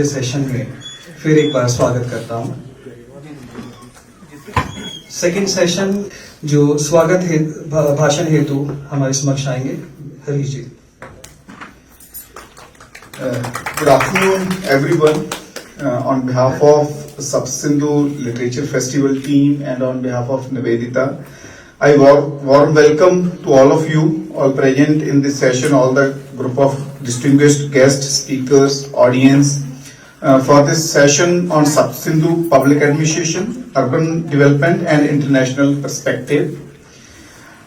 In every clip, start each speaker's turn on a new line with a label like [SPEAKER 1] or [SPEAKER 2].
[SPEAKER 1] Session में फिर एक बार स्वागत करता हूं। सेकंड सेशन जो स्वागत है भाषण हेतु हमारे समक्ष आएंगे हरीश जी।
[SPEAKER 2] Good afternoon, everyone. On behalf of Sapsindhu Literature Festival team and on behalf of Nivedita, I warm welcome to all of you, all present in this session, all the group of distinguished guests, speakers, audience, for this session on Sapsindhu Public Administration, Urban Development and International Perspective.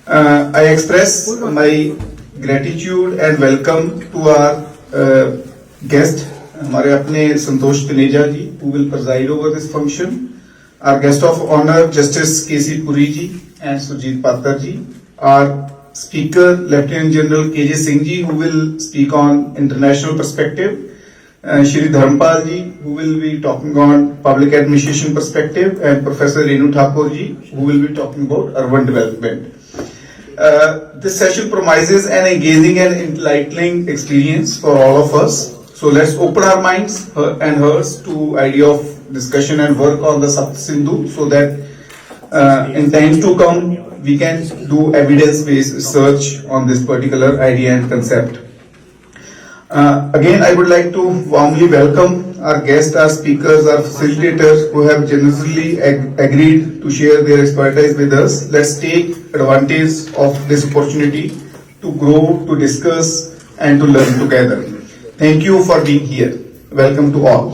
[SPEAKER 2] I express my gratitude and welcome to our guest, हमारे अपने संतोष तनेजा जी, who will preside over this function. Our guest of honor, Justice K.C. Puri ji and Sujit Patar ji. Our speaker, Lieutenant General K.J. Singh ji, who will speak on international perspective. Shri Dharmpal ji, who will be talking on public administration perspective, and Professor Renu Thakur ji, who will be talking about urban development. This session promises an engaging and enlightening experience for all of us. So let's open our minds and hearts to idea of discussion and work on the Sapsindhu, so that in times to come we can do evidence-based research on this particular idea and concept. Again, I would like to warmly welcome our guests, our speakers, our facilitators who have generously agreed to share their expertise with us. Let's take advantage of this opportunity to grow, to discuss and to learn together. Thank you for being here. Welcome to all.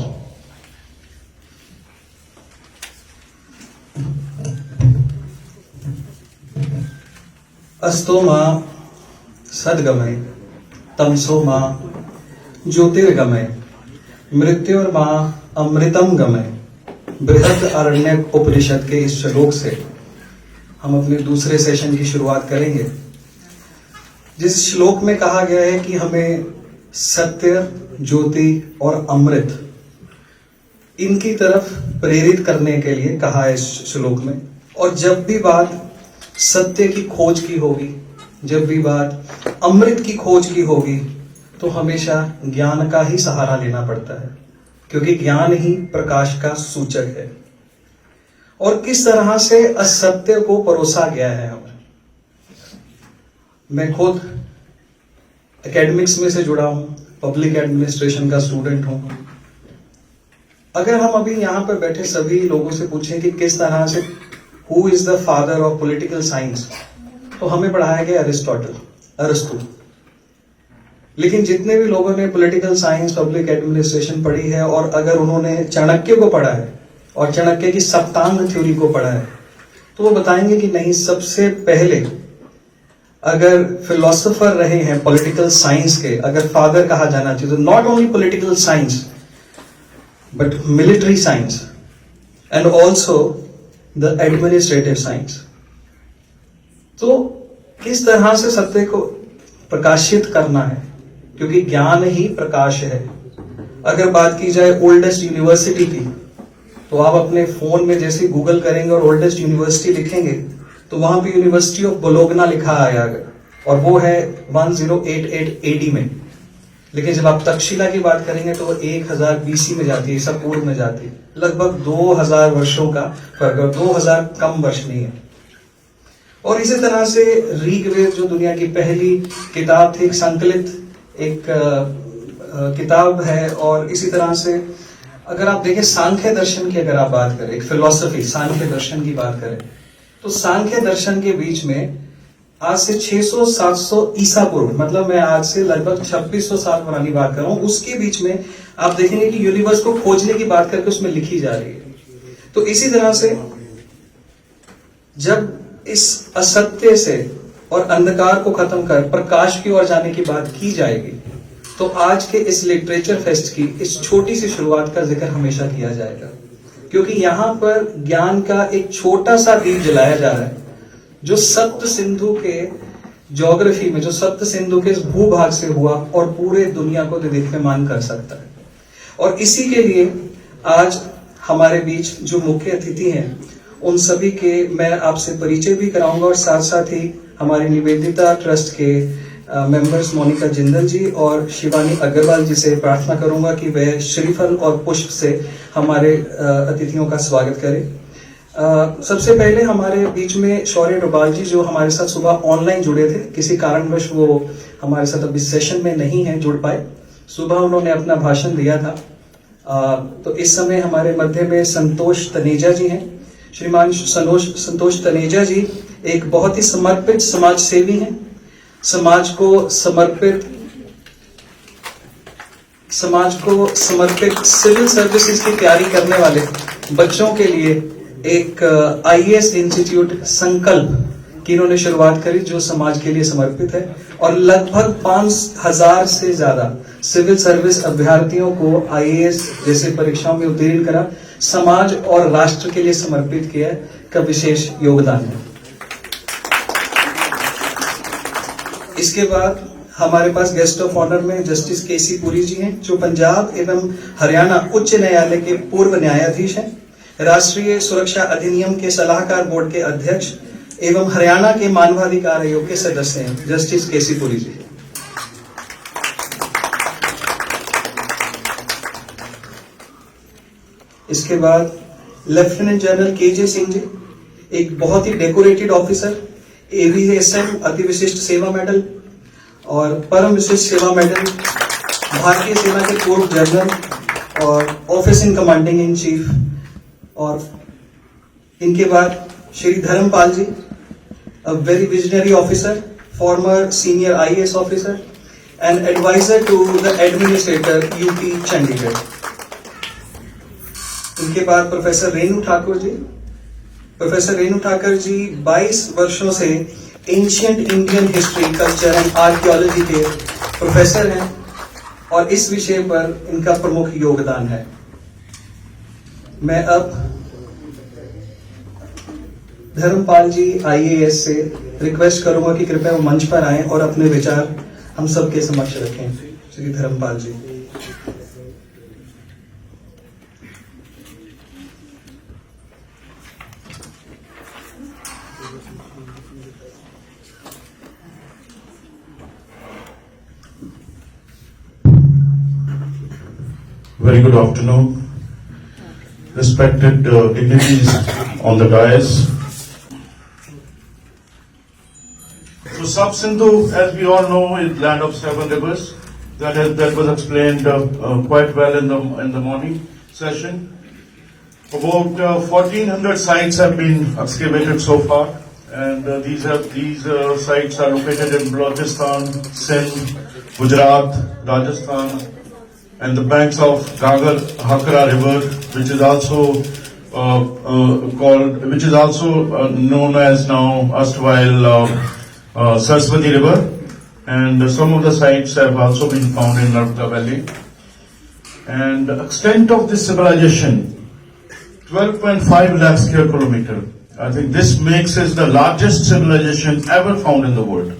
[SPEAKER 1] अस्तो मां सद्गमय तमसो मां ज्योतिर्गमय मृत्युर्मां अमृतम गमय। बृहद आरण्यक उपनिषद के इस श्लोक से हम अपने दूसरे सेशन की शुरुआत करेंगे, जिस श्लोक में कहा गया है कि हमें सत्य, ज्योति और अमृत इनकी तरफ प्रेरित करने के लिए कहा है इस श्लोक में। और जब भी बात सत्य की खोज की होगी, जब भी बात अमृत की खोज की होगी, तो हमेशा ज्ञान का ही सहारा लेना पड़ता है, क्योंकि ज्ञान ही प्रकाश का सूचक है। और किस तरह से असत्य को परोसा गया है हमें। मैं खुद एकेडमिक्स में से जुड़ा हूं, पब्लिक एडमिनिस्ट्रेशन का स्टूडेंट हूं। अगर हम अभी यहां पर बैठे सभी लोगों से पूछें कि किस तरह से who is the father of political science, तो हमें पढ़ाया गया अरिस्टो। लेकिन जितने भी लोगों ने पॉलिटिकल साइंस, पब्लिक एडमिनिस्ट्रेशन पढ़ी है, और अगर उन्होंने चाणक्य को पढ़ा है और चाणक्य की सप्तांग थ्योरी को पढ़ा है, तो वो बताएंगे कि नहीं, सबसे पहले अगर फिलोसोफर रहे हैं पॉलिटिकल साइंस के, अगर फादर कहा जाना चाहिए, तो not only political science but military science and also the administrative science. तो किस तरह से सत्य को प्रकाशित करना है, क्योंकि ज्ञान ही प्रकाश है। अगर बात की जाए ओल्डेस्ट यूनिवर्सिटी की, तो आप अपने फोन में जैसे गूगल करेंगे और ओल्डेस्ट यूनिवर्सिटी लिखेंगे, तो वहां भी यूनिवर्सिटी ऑफ बोलोगना लिखा आया, और वो है 1088 एडी में। लेकिन जब आप तक्षशिला की बात करेंगे तो वो 1000 बीसी में जाती है, ईसा पूर्व में जाती है। लगभग 2000 वर्षों का फर्क है, 2000 कम वर्ष नहीं है। और इसी तरह से ऋग्वेद, जो दुनिया की पहली किताब थी, एक संकलित एक किताब है। और इसी तरह से अगर आप देखें सांख्य दर्शन की, अगर आप बात करें, एक फिलॉसफी सांख्य दर्शन की बात करें, तो सांख्य दर्शन के बीच में आज से 600-700 ईसा पूर्व, मतलब मैं आज से लगभग 2600 साल पुरानी बात कर रहा हूं, उसके बीच में आप देखेंगे कि यूनिवर्स को खोजने की बात करके उसमें लिखी जा रही है। तो इसी तरह से जब इस असत्य से और अंधकार को खत्म कर प्रकाश की ओर जाने की बात की जाएगी, तो आज के इस लिटरेचर फेस्ट की इस छोटी सी शुरुआत का जिक्र हमेशा किया जाएगा, क्योंकि यहां पर ज्ञान का एक छोटा सा दीप जलाया जा रहा है, जो सप्त सिंधु के ज्योग्राफी में, जो सप्त सिंधु के इस भूभाग से हुआ और पूरे दुनिया को दीप्यमान कर सकता है। और इसी के लिए आज हमारे बीच जो मुख्य अतिथि हैं, उन सभी के मैं आपसे परिचय भी कराऊंगा, और साथ साथ ही हमारी निवेदिता ट्रस्ट के मेंबर्स मोनिका जिंदल जी और शिवानी अग्रवाल जी से प्रार्थना करूंगा कि वे श्रीफल और पुष्प से हमारे अतिथियों का स्वागत करें। सबसे पहले हमारे बीच में शौर्य डोभाल जी जो हमारे साथ सुबह ऑनलाइन जुड़े थे, किसी कारणवश वो हमारे साथ अभी सेशन में नहीं है जुड़ पाए। सुबह उन्होंने अपना भाषण दिया था। तो इस समय हमारे मध्य में संतोष तनेजा जी हैं। श्रीमान संतोष तनेजा जी एक बहुत ही समर्पित समाज सेवी हैं। समाज को समर्पित सिविल सर्विसेज की तैयारी करने वाले बच्चों के लिए एक आईएएस इंस्टीट्यूट संकल्प की इन्होंने शुरुआत करी जो समाज के लिए समर्पित है और लगभग 5000 से ज्यादा सिविल सर्विस अभ्यर्थियों को आईएएस जैसे परीक्षाओं में उत्तीर्ण करा, समाज और राष्ट्र के लिए समर्पित किया का विशेष योगदान है। इसके बाद हमारे पास गेस्ट ऑफ ऑनर में जस्टिस केसी पुरी जी हैं जो पंजाब एवं हरियाणा उच्च न्यायालय के पूर्व न्यायाधीश हैं, राष्ट्रीय सुरक्षा अधिनियम के सलाहकार बोर्ड के अध्यक्ष एवं हरियाणा के मानवाधिकार आयोग के सदस्य हैं जस्टिस केसी पुरी जी। इसके बाद लेफ्टिनेंट जनरल केजे सिंह जी, एक बहुत ही डेकोरेटेड ऑफिसर, एवीएसएम अति विशिष्ट सेवा मेडल और परम विशिष्ट सेवा मेडल, भारतीय सेना के पूर्व जनरल और office in commanding in chief. और इनके बाद Shri Dharampal ji, a very visionary officer, former senior IAS officer and adviser to the administrator UP Chandigarh. इनके बाद प्रोफेसर रेणु ठाकुर जी। प्रोफेसर रेणु ठाकुर जी 22 वर्षों से ancient Indian history, culture and archaeology के प्रोफेसर हैं और इस विषय पर इनका प्रमुख योगदान है। मैं अब धर्मपाल जी आईएएस से रिक्वेस्ट करूंगा कि कृपया वो मंच पर आएं और अपने विचार हम सबके समक्ष रखें। श्री धर्मपाल जी।
[SPEAKER 3] Very good afternoon, respected dignitaries on the dais. So Sub Sindhu, as we all know, is land of 7 rivers. That was explained quite well in the morning session. About 1400 sites have been excavated so far, and these sites are located in Balochistan, Sindh, Gujarat, Rajasthan, and the banks of Gagar Hakra River, which is also known as now erstwhile Saraswati River, and some of the sites have also been found in Narmada Valley. And the extent of this civilization, 12.5 lakh square kilometer. I think this makes it the largest civilization ever found in the world,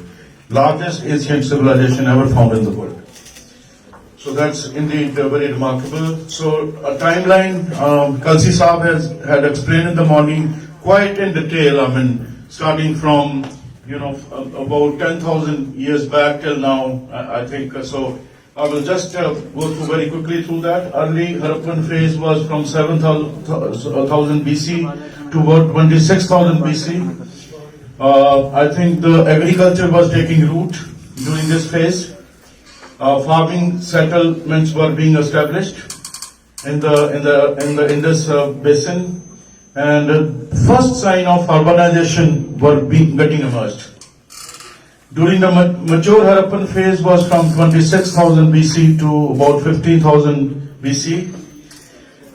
[SPEAKER 3] largest ancient civilization ever found in the world. So that's indeed very remarkable. So a timeline, Kalsi Saab had explained in the morning quite in detail. I mean, starting from, about 10,000 years back till now, I think. So I will just go through very quickly through that. Early Harappan phase was from 7,000 BC to about 26,000 BC. I think the agriculture was taking root during this phase. Farming settlements were being established in the Indus basin, and first sign of urbanization were getting emerged. During the mature Harappan phase was from 26,000 BC to about 15,000 BC,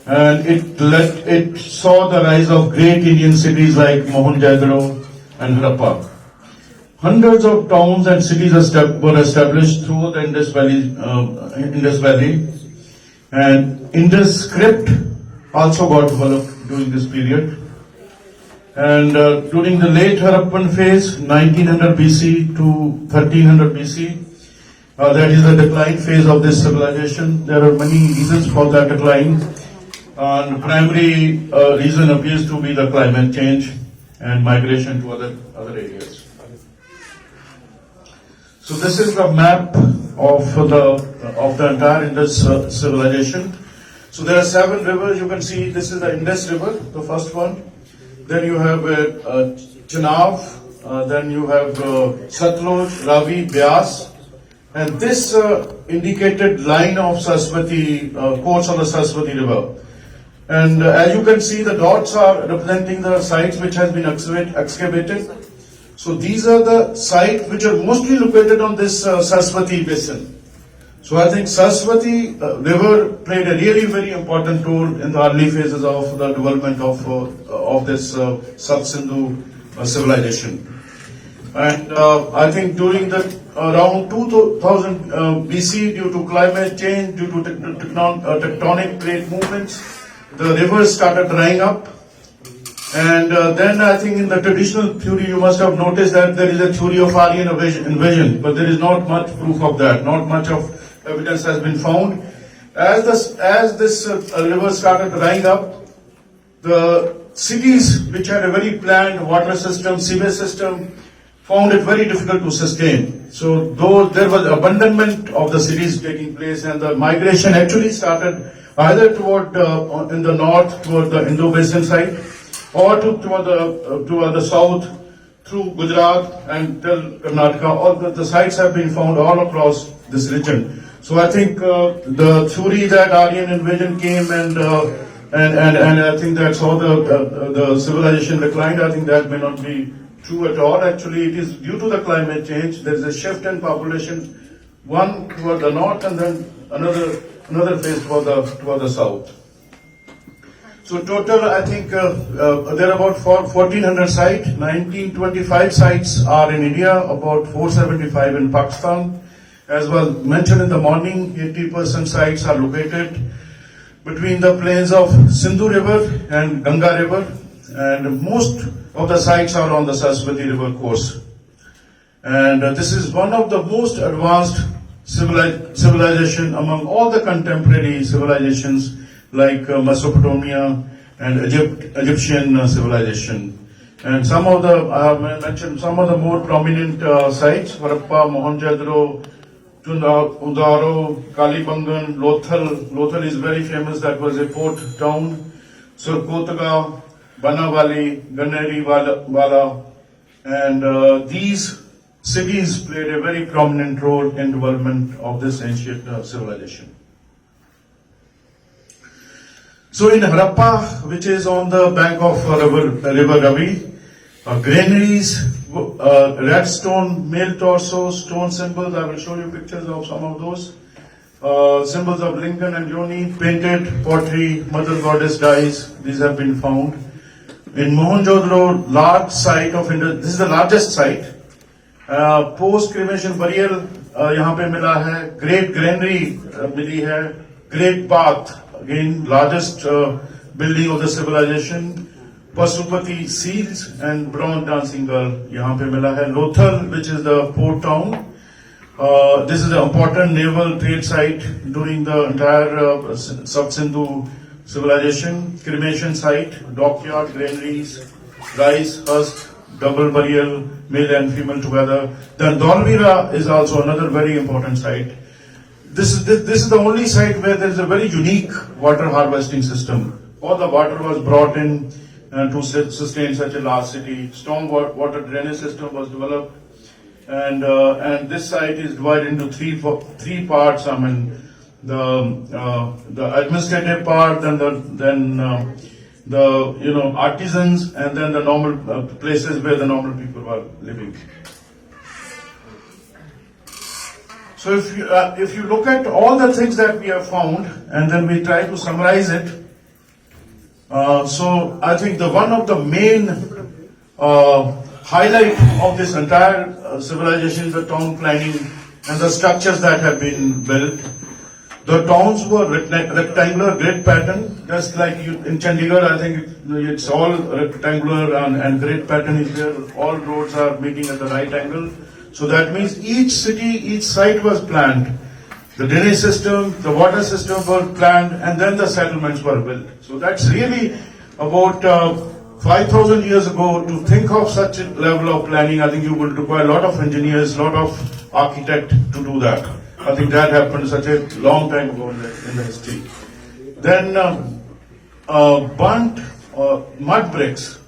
[SPEAKER 3] and it saw the rise of great Indian cities like Mohenjo-daro and Harappa. Hundreds of towns and cities were established through the Indus Valley, and Indus script also got developed during this period. And during the late Harappan phase, 1900 BC to 1300 BC, that is the decline phase of this civilization. There are many reasons for that decline. The primary reason appears to be the climate change and migration to other areas. So this is the map of the entire Indus civilization. So there are 7 rivers. You can see this is the Indus River, the first one. Then you have Chenab. Then you have Satluj, Ravi, Byas. And this indicated line of Saraswati, course of the Saraswati River. And as you can see, the dots are representing the sites which has been excavated. So these are the sites which are mostly located on this Saraswati basin. So I think Saraswati River played a really very important role in the early phases of the development of this Sub-Sindhu civilization. And I think during the around 2000 BC, due to climate change, due to tectonic plate movements, the rivers started drying up. And then I think in the traditional theory, you must have noticed that there is a theory of Aryan invasion, but there is not much proof of that. Not much of evidence has been found. As this river started drying up, the cities which had a very planned water system, sewage system, found it very difficult to sustain. So though there was abandonment of the cities taking place, and the migration actually started either toward in the north toward the Indo-Basin side, or toward the south through Gujarat and till Karnataka. All the sites have been found all across this region. So I think the theory that Aryan invasion came and I think that's how the civilization declined, I think that may not be true at all. Actually, it is due to the climate change. There is a shift in population, one toward the north and then another phase toward the south. So total, I think there are about 1,400 sites. 1925 sites are in India, about 475 in Pakistan. As well mentioned in the morning, 80% sites are located between the plains of Sindhu River and Ganga River, and most of the sites are on the Saraswati River course. And this is one of the most advanced civilization among all the contemporary civilizations like Mesopotamia and Egyptian civilization. And some of the, I have mentioned some of the more prominent sites: Harappa, Mohenjo-daro, Undaro, Kalibangan, Lothal. Lothal is very famous, that was a port town. Surkotaga, Banavali, Ganeri Wala, and these cities played a very prominent role in development of this ancient civilization. So in Harappa, which is on the bank of River Ravi, granaries, red stone, male torso, stone symbols. I will show you pictures of some of those. Symbols of Lincoln and Yoni, painted pottery, mother goddess dies. These have been found. In Mohenjo-daro, large site of India. This is the largest site. Post cremation burial यहाँ पे मिला है. Great granary मिली है. Great bath, again largest building of the civilization. Pasupati seals and bronze dancing girl यहाँ पे मिला है. Lothal, which is the port town. This is an important naval trade site during the entire Sub-Sindhu civilization. Cremation site, dockyard, granaries, rice husk, double burial, male and female together. Then Dholvira is also another very important site. This is the only site where there is a very unique water harvesting system. All the water was brought in to sustain such a large city. Storm water drainage system was developed, and this site is divided into three parts. I mean, the administrative part, then the artisans, and then the normal places where the normal people were living. So if you look at all the things that we have found and then we try to summarize it, so I think one of the main highlight of this entire civilization is the town planning and the structures that have been built. The towns were rectangular grid pattern, just like in Chandigarh. I think it's all rectangular and grid pattern is there. All roads are meeting at the right angle. So that means each city, each site was planned. The drainage system, the water system were planned, and then the settlements were built. So that's really about 5,000 years ago, to think of such a level of planning, I think you would require a lot of engineers, a lot of architects to do that. I think that happened such a long time ago in the history. Then burnt mud bricks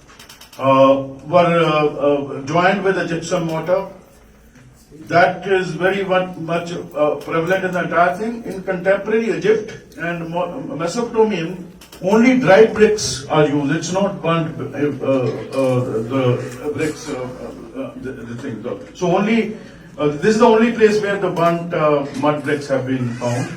[SPEAKER 3] were joined with a gypsum mortar. That is very much prevalent in the entire thing. In contemporary Egypt and Mesopotamia, only dried bricks are used. It's not burnt the bricks. The thing. So only this is the only place where the burnt mud bricks have been found.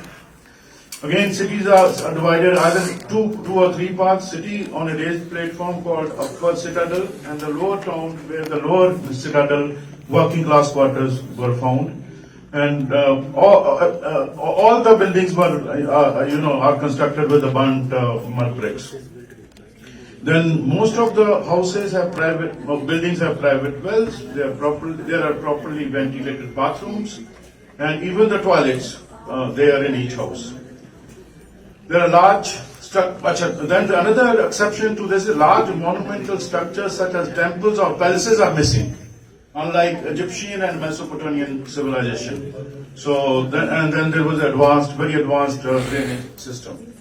[SPEAKER 3] Again, cities are divided either two or three parts. City on a raised platform called Upper Citadel, and the lower town where the lower citadel working class quarters were found. And all the buildings were, are constructed with the burnt mud bricks. Then most of the houses have buildings have private wells. There are properly ventilated bathrooms, and even the toilets they are in each house. There are large then another exception to this is large monumental structures such as temples or palaces are missing, unlike Egyptian and Mesopotamian civilization. So then there was very advanced drainage system.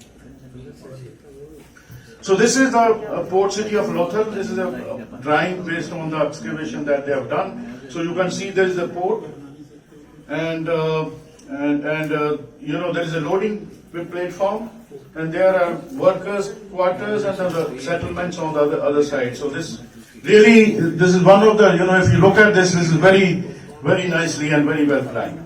[SPEAKER 3] So this is the port city of Lothal. This is a drawing based on the excavation that they have done. So you can see there is a port, and there is a loading platform, and there are workers' quarters and the settlements on the other side. So this is one of the, if you look at this is very, very nicely and very well planned.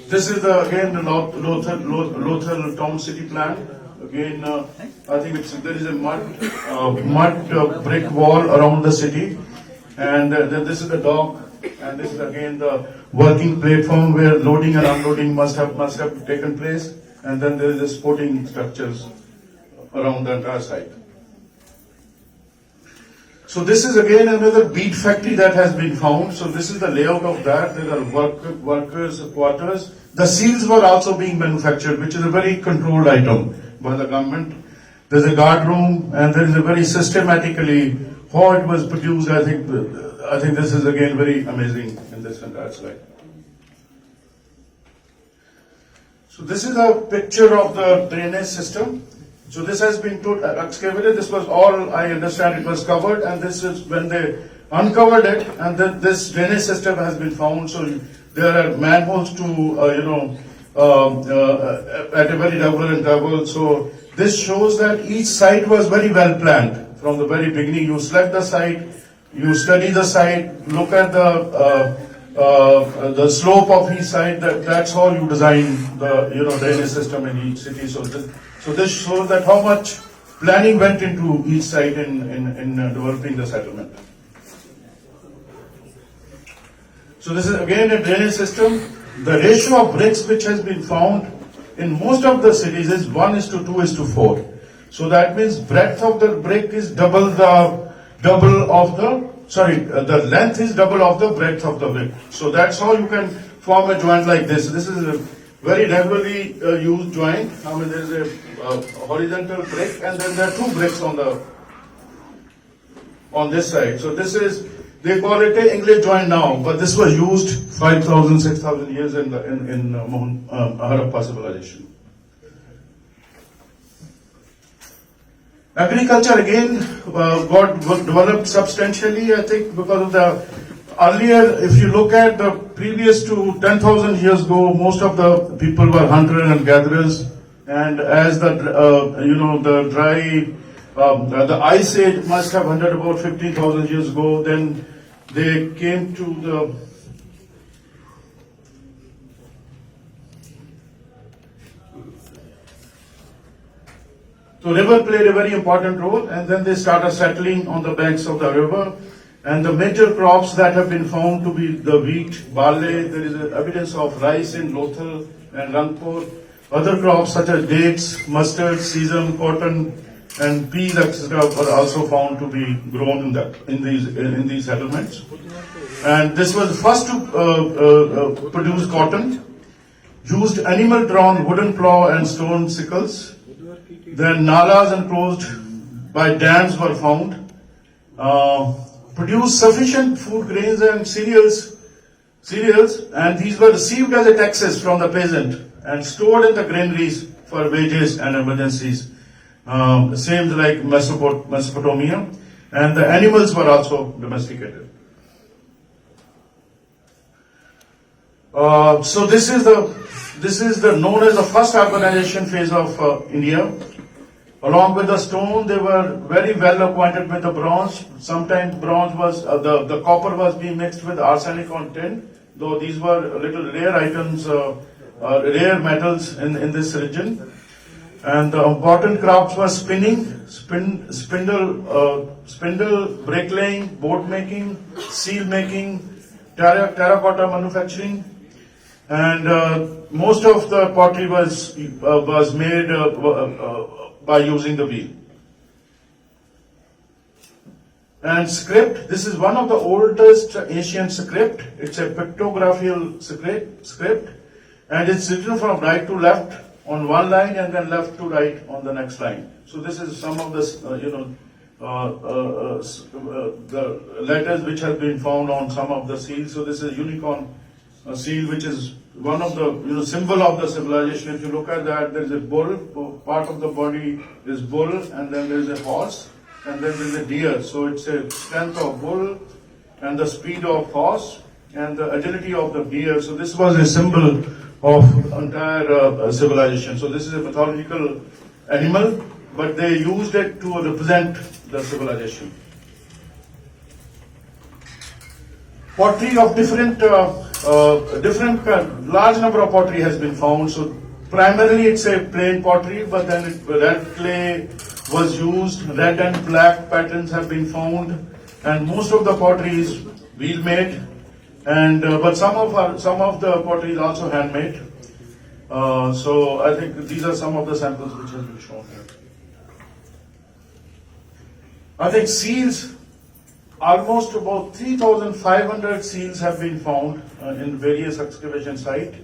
[SPEAKER 3] This is again the Lothal town city plan. Again, I think there is a mud brick wall around the city, and then this is the dock, and this is again the working platform where loading and unloading must have taken place, and then there is the sporting structures around the entire site. So this is again another bead factory that has been found. So this is the layout of that. There are workers' quarters. The seals were also being manufactured, which is a very controlled item by the government. There's a guard room, and there is a very systematically how it was produced. I think this is again very amazing in this entire slide. So this is a picture of the drainage system. So this has been excavated. This was all, I understand, it was covered, and this is when they uncovered it, and then this drainage system has been found. So there are manholes to, at a very regular interval. So this shows that each site was very well planned from the very beginning. You select the site, you study the site, look at the slope of each site. That's how you design the drainage system in each city. So this shows that how much planning went into each site in developing the settlement. So this is again a drainage system. The ratio of bricks which has been found in most of the cities is 1:2:4. So that means breadth of the brick is the length is double of the breadth of the brick. So that's how you can form a joint like this. This is a very regularly used joint. I mean, there is a horizontal brick, and then there are two bricks on this side. So this is, they call it an English joint now, but this was used 5,000, 6,000 years in Harappa civilization. Agriculture again got developed substantially, I think, because of the earlier. If you look at the previous to 10,000 years ago, most of the people were hunters and gatherers, and as the ice age must have ended about 15,000 years ago. Then they came to the So river played a very important role, and then they started settling on the banks of the river. And the major crops that have been found to be the wheat, barley, there is evidence of rice in Lothal and Rangpur. Other crops such as dates, mustard, sesame, cotton, and peas, etc., were also found to be grown in these settlements. And this was the first to produce cotton. Used animal-drawn wooden plow and stone sickles. Then nalas enclosed by dams were found, produced sufficient food grains and cereals, and these were received as a taxes from the peasant and stored in the granaries for wages and emergencies, same like Mesopotamia, and the animals were also domesticated. So this is the known as the first urbanization phase of India. Along with the stone, they were very well acquainted with the bronze. Sometimes bronze was the copper was being mixed with arsenic on tin, though these were little rare items, rare metals in this region. And the important crafts were spinning, spindle, bricklaying, boat making, seal making, terracotta manufacturing, and most of the pottery was made by using the wheel. And script, this is one of the oldest ancient script. It's a pictographical script, and it's written from right to left on one line and then left to right on the next line. So this is some of the the letters which have been found on some of the seals. So this is unicorn seal, which is one of the symbol of the civilization. If you look at that, there is a bull. Part of the body is bull, and then there is a horse, and then there is a deer. So it's a strength of bull, and the speed of horse, and the agility of the deer. So this was a symbol of entire civilization. So this is a mythological animal, but they used it to represent the civilization. Pottery of different large number of pottery has been found. So primarily it's a plain pottery, but then red clay was used. Red and black patterns have been found, and most of the pottery is wheel made. And but some of the pottery is also handmade. So I think these are some of the samples which have been shown here. I think seals, almost about 3,500 seals have been found in various excavation sites.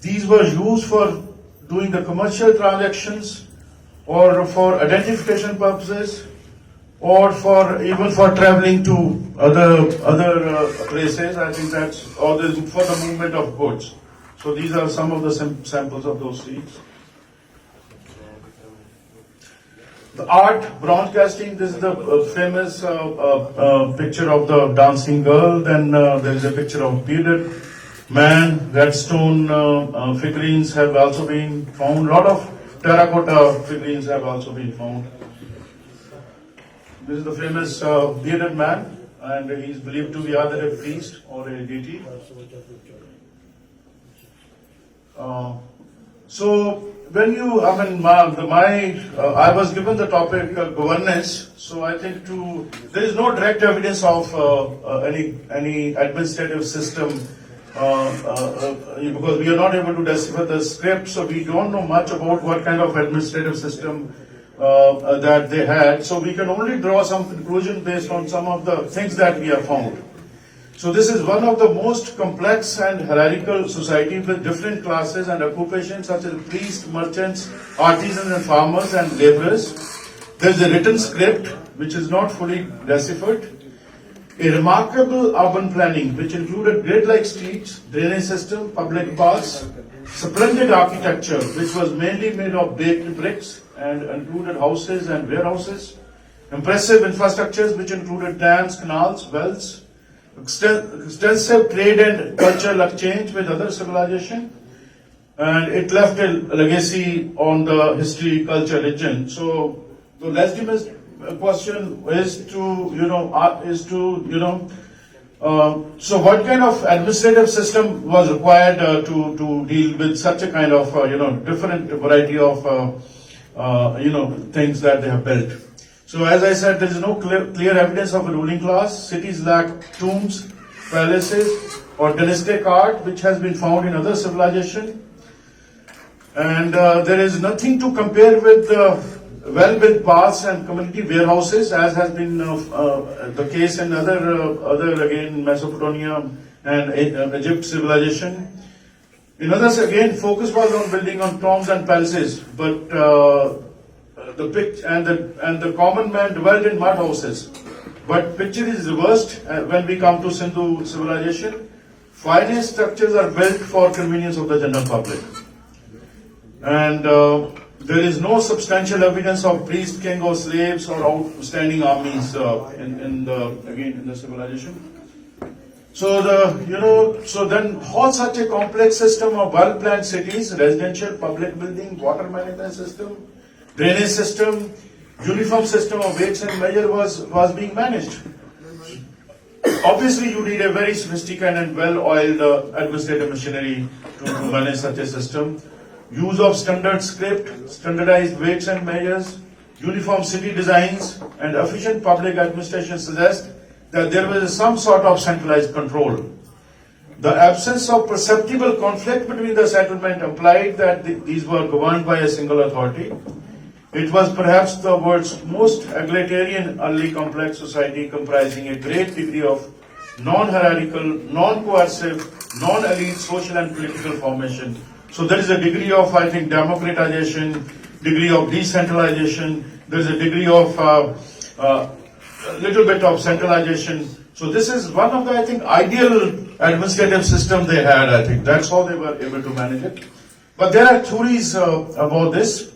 [SPEAKER 3] These were used for doing the commercial transactions, or for identification purposes, or even for traveling to other places. I think that's for the movement of goods. So these are some of the samples of those seals. The art, bronze casting, this is the famous picture of the dancing girl. Then there is a picture of bearded man. Redstone figurines have also been found. A lot of terracotta figurines have also been found. This is the famous bearded man, and he is believed to be either a priest or a deity. So when you, I was given the topic governance. So I think there is no direct evidence of any administrative system because we are not able to decipher the script. So we don't know much about what kind of administrative system that they had. So we can only draw some conclusion based on some of the things that we have found. So this is one of the most complex and hierarchical society with different classes and occupations such as priests, merchants, artisans and farmers and laborers. There is a written script which is not fully deciphered. A remarkable urban planning which included grid-like streets, drainage system, public baths, splendid architecture which was mainly made of baked bricks and included houses and warehouses, impressive infrastructures which included dams, canals, wells, extensive trade and cultural exchange with other civilization, and it left a legacy on the history, culture, religion. So the legitimate question is so what kind of administrative system was required to deal with such a kind of different variety of things that they have built. So as I said, there is no clear evidence of a ruling class. Cities lack tombs, palaces, or dynastic art, which has been found in other civilization. And there is nothing to compare with well-built baths and community warehouses, as has been the case in other again Mesopotamia and Egypt civilization. In others again, focus was on building on tombs and palaces, but the common man dwelled in mud houses. But picture is reversed when we come to Sindhu civilization. Finest structures are built for convenience of the general public. And there is no substantial evidence of priest, king or slaves or outstanding armies in the civilization. So then how such a complex system of well-planned cities, residential, public building, water management system, drainage system, uniform system of weights and measure was being managed. Obviously, you need a very sophisticated and well-oiled administrative machinery to manage such a system. Use of standard script, standardized weights and measures, uniform city designs, and efficient public administration suggest that there was some sort of centralized control. The absence of perceptible conflict between the settlement implied that these were governed by a single authority. It was perhaps the world's most egalitarian early complex society, comprising a great degree of non-hierarchical, non-coercive, non-elite social and political formation. So there is a degree of, I think, democratization, degree of decentralization, there is a degree of a little bit of centralization. So this is one of the, I think, ideal administrative system they had, I think. That's how they were able to manage it. But there are theories about this.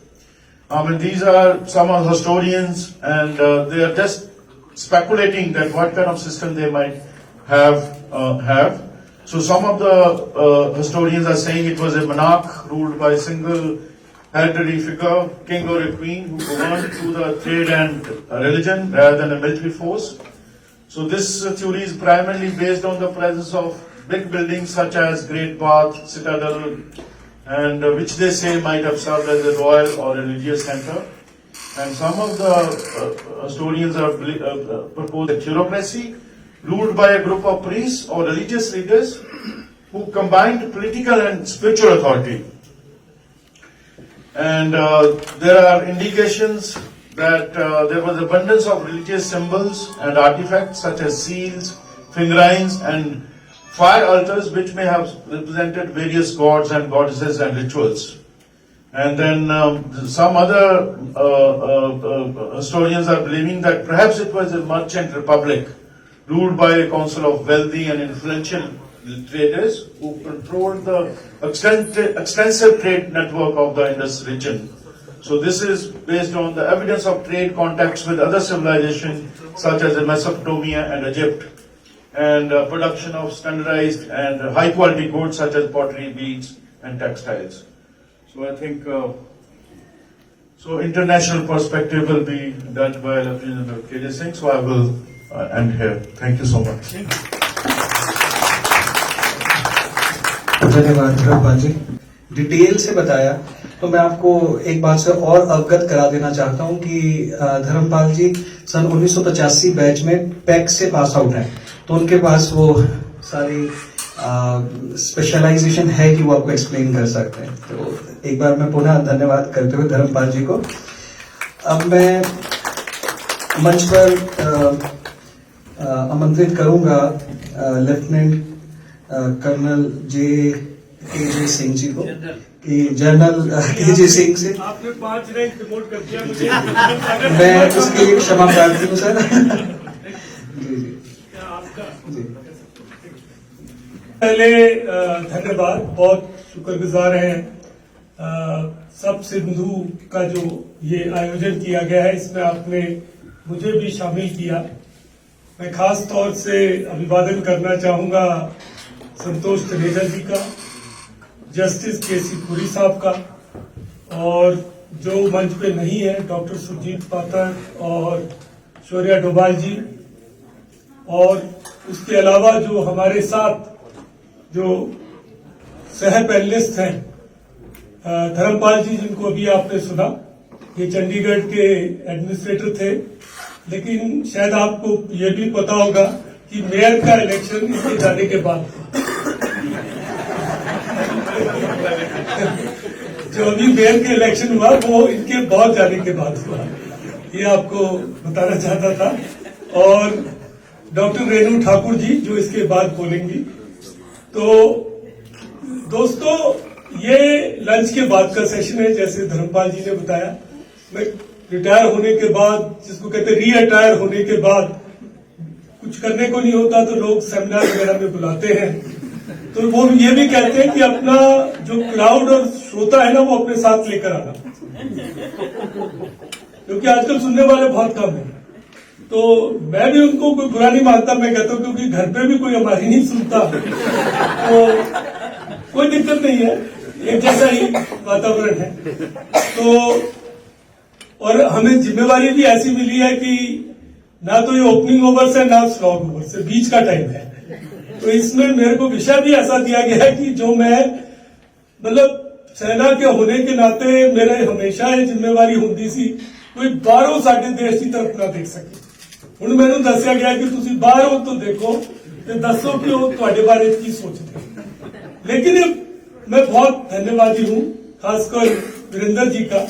[SPEAKER 3] I mean, these are some of historians, and they are just speculating that what kind of system they might have. So some of the historians are saying it was a monarch ruled by a single hereditary figure, king or a queen, who governed through the trade and religion rather than a military force. So this theory is primarily based on the presence of big buildings such as Great Bath, Citadel, and which they say might have served as a royal or religious center. And some of the historians have proposed a theocracy ruled by a group of priests or religious leaders who combined political and spiritual authority. And there are indications that there was abundance of religious symbols and artifacts such as seals, figurines, and fire altars which may have represented various gods and goddesses and rituals. And then some other historians are believing that perhaps it was a merchant republic ruled by a council of wealthy and influential traders who controlled the extensive trade network of the Indus region. So this is based on the evidence of trade contacts with other civilizations such as Mesopotamia and Egypt, and production of standardized and high quality goods such as pottery, beads, and textiles. So I think international perspective will be done by Lieutenant KJ Singh. So I will end here. Thank you so much.
[SPEAKER 1] धन्यवाद धर्मपाल जी, detail से बताया। तो मैं आपको एक बात से और अवगत करा देना चाहता हूं कि धर्मपाल जी सन 1985 बैच में पैक से पास आउट हैं, तो उनके पास वो सारी स्पेशलाइजेशन है कि वो आपको एक्सप्लेन कर सकते हैं। तो एक बार मैं पुनः धन्यवाद करते हुए धर्मपाल जी को, अब मैं मंच पर आमंत्रित करूंगा lieutenant colonel KJ Singh ji को, कि जनरल KJ सिंह से
[SPEAKER 4] आपने 5 रैंक प्रमोट कर दिया मुझे।
[SPEAKER 1] मैं उसके लिए क्षमा प्रार्थी हूँ सर। जी जी
[SPEAKER 4] आपका
[SPEAKER 1] जी।
[SPEAKER 4] पहले धन्यवाद, बहुत शुक्रगुजार हैं सब सिंधु का जो ये आयोजन किया गया है, इसमें आपने मुझे भी शामिल किया। मैं खास तौर से अभिवादन करना चाहूंगा संतोष तनेजा जी का, जस्टिस KC पुरी साहब का, और जो मंच पे नहीं है डॉक्टर सुरजीत पाठक और शौर्या डोभाल जी, और उसके अलावा जो हमारे साथ जो सह पैनलिस्ट हैं, धर्मपाल जी जिनको अभी आपने सुना, ये चंडीगढ़ के एडमिनिस्ट्रेटर थे, लेकिन शायद आपको ये भी पता होगा कि मेयर का इलेक्शन इनके जाने के बाद जो अभी मेयर के इलेक्शन हुआ वो इनके बहुत जाने के बाद हुआ, ये आपको बताना चाहता था। और डॉक्टर रेणु ठाकुर जी जो इसके बाद बोलेंगी। तो दोस्तों, ये लंच के बाद का सेशन है, जैसे धर्मपाल जी ने बताया। मैं रिटायर होने के बाद, जिसको कहते री अटायर होने के बाद कुछ करने को नहीं होता तो लोग सेमिनार वगैरह में बुलाते हैं, तो वो ये भी कहते हैं कि अपना जो क्राउड और श्रोता है ना वो अपने साथ लेकर आना, क्योंकि आजकल सुनने वाले बहुत कम हैं। तो मैं भी उनको कोई बुरा नहीं मानता, मैं कहता हूँ क्योंकि घर पे भी कोई हमारी नहीं सुनता तो कोई दिक्कत नहीं है, एक जैसा ही वातावरण है। तो और हमें जिम्मेवारी भी ऐसी मिली है कि ना तो ये ओपनिंग ओवर्स है ना स्लॉग ओवर्स है, बीच का टाइम है। तो इसमें मेरे को विषय भी ऐसा दिया गया है कि जो मैं मतलब सेना के होने के नाते मेरे हमेशा ये जिम्मेवारी होती सी कोई बाहरों साडे देश की तरफ ना देख सके। ਹੁਣ ਮੈਨੂੰ ਦੱਸਿਆ ਗਿਆ ਕਿ ਤੁਸੀਂ ਬਾਹਰੋਂ ਤੋਂ ਦੇਖੋ ਤੇ ਦੱਸੋ ਕਿ ਉਹ ਤੁਹਾਡੇ ਬਾਰੇ ਕੀ ਸੋਚਦੇ हैं। लेकिन मैं बहुत धन्यवादी हूँ खासकर वीरेंद्र जी का,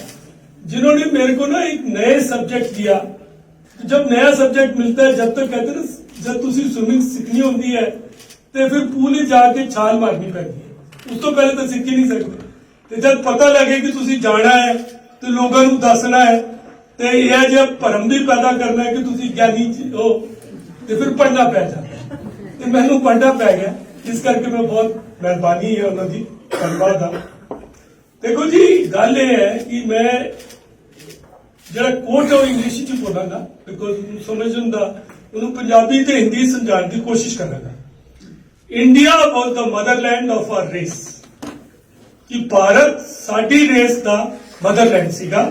[SPEAKER 4] जिन्होंने मेरे को ना एक नए सब्जेक्ट दिया। जब नया सब्जेक्ट मिलता है, जब तक कहते ना जब तुसी स्विमिंग सीखनी होती है तो फिर पूल ही जाके छाल मारनी पैती है, उस तो पहले तो सीख ही नहीं सकते। तो जब पता लगे कि तुसी जाना है तो लोगों को दसना है ਤੇ ਇਹ ਜੇ ਭਰਮ ਵੀ ਪੈਦਾ ਕਰਨਾ ਹੈ ਕਿ ਤੁਸੀਂ ਗਿਆਨੀ ਹੋ ਤੇ ਫਿਰ ਪੜਨਾ ਪੈ ਜਾਂਦਾ ਤੇ ਮੈਨੂੰ ਪੜਨਾ ਪੈ ਗਿਆ, ਇਸ ਕਰਕੇ ਮੈਂ ਬਹੁਤ ਮਿਹਰਬਾਨੀ ਹੈ ਉਹਨਾਂ ਦੀ, ਧੰਨਵਾਦ ਆ। ਦੇਖੋ ਜੀ ਗੱਲ ਇਹ ਹੈ ਕਿ ਮੈਂ ਜਿਹੜਾ ਕੋਟ ਹੈ ਉਹ ਇੰਗਲਿਸ਼ ਚ ਬੋਲਾਂਗਾ, ਬਿਕੋਜ਼ ਉਹਨੂੰ ਸਮਝਣ ਦਾ ਉਹਨੂੰ ਪੰਜਾਬੀ ਤੇ ਹਿੰਦੀ ਸਮਝਾਉਣ ਦੀ ਕੋਸ਼ਿਸ਼ ਕਰਾਂਗਾ। India was the motherland of our race, ਕਿ ਭਾਰਤ ਸਾਡੀ ਰੇਸ ਦਾ ਮਦਰਲੈਂਡ ਸੀਗਾ।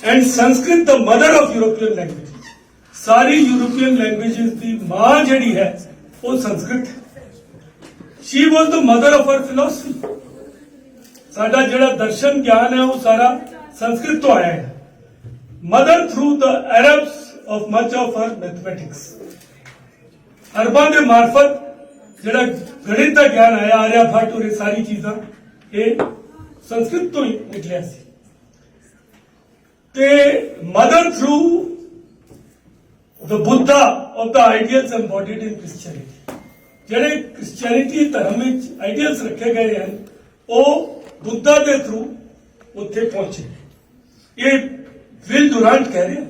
[SPEAKER 4] And Sanskrit the mother of European languages, सारी यूरोपियन लैंग्वेजेस की मां जड़ी है वो संस्कृत है। She was the mother of our philosophy, साडा जड़ा दर्शन ज्ञान है वो सारा संस्कृत तो आया है। Mother through the Arabs of much of our mathematics, अरबां के मार्फत जड़ा गणित का ज्ञान आया, आर्यभट्ट और ये सारी चीजा ये संस्कृत तो ही निकलिया सी। Mother through the Buddha of the ideals embodied in Christianity, जेडे क्रिश्चियनिटी धर्म में आइडियल्स रखे गए हैं वो बुद्धा के थ्रू उत्थे पहुंचे। ये विल डुरांट कह रहे हैं,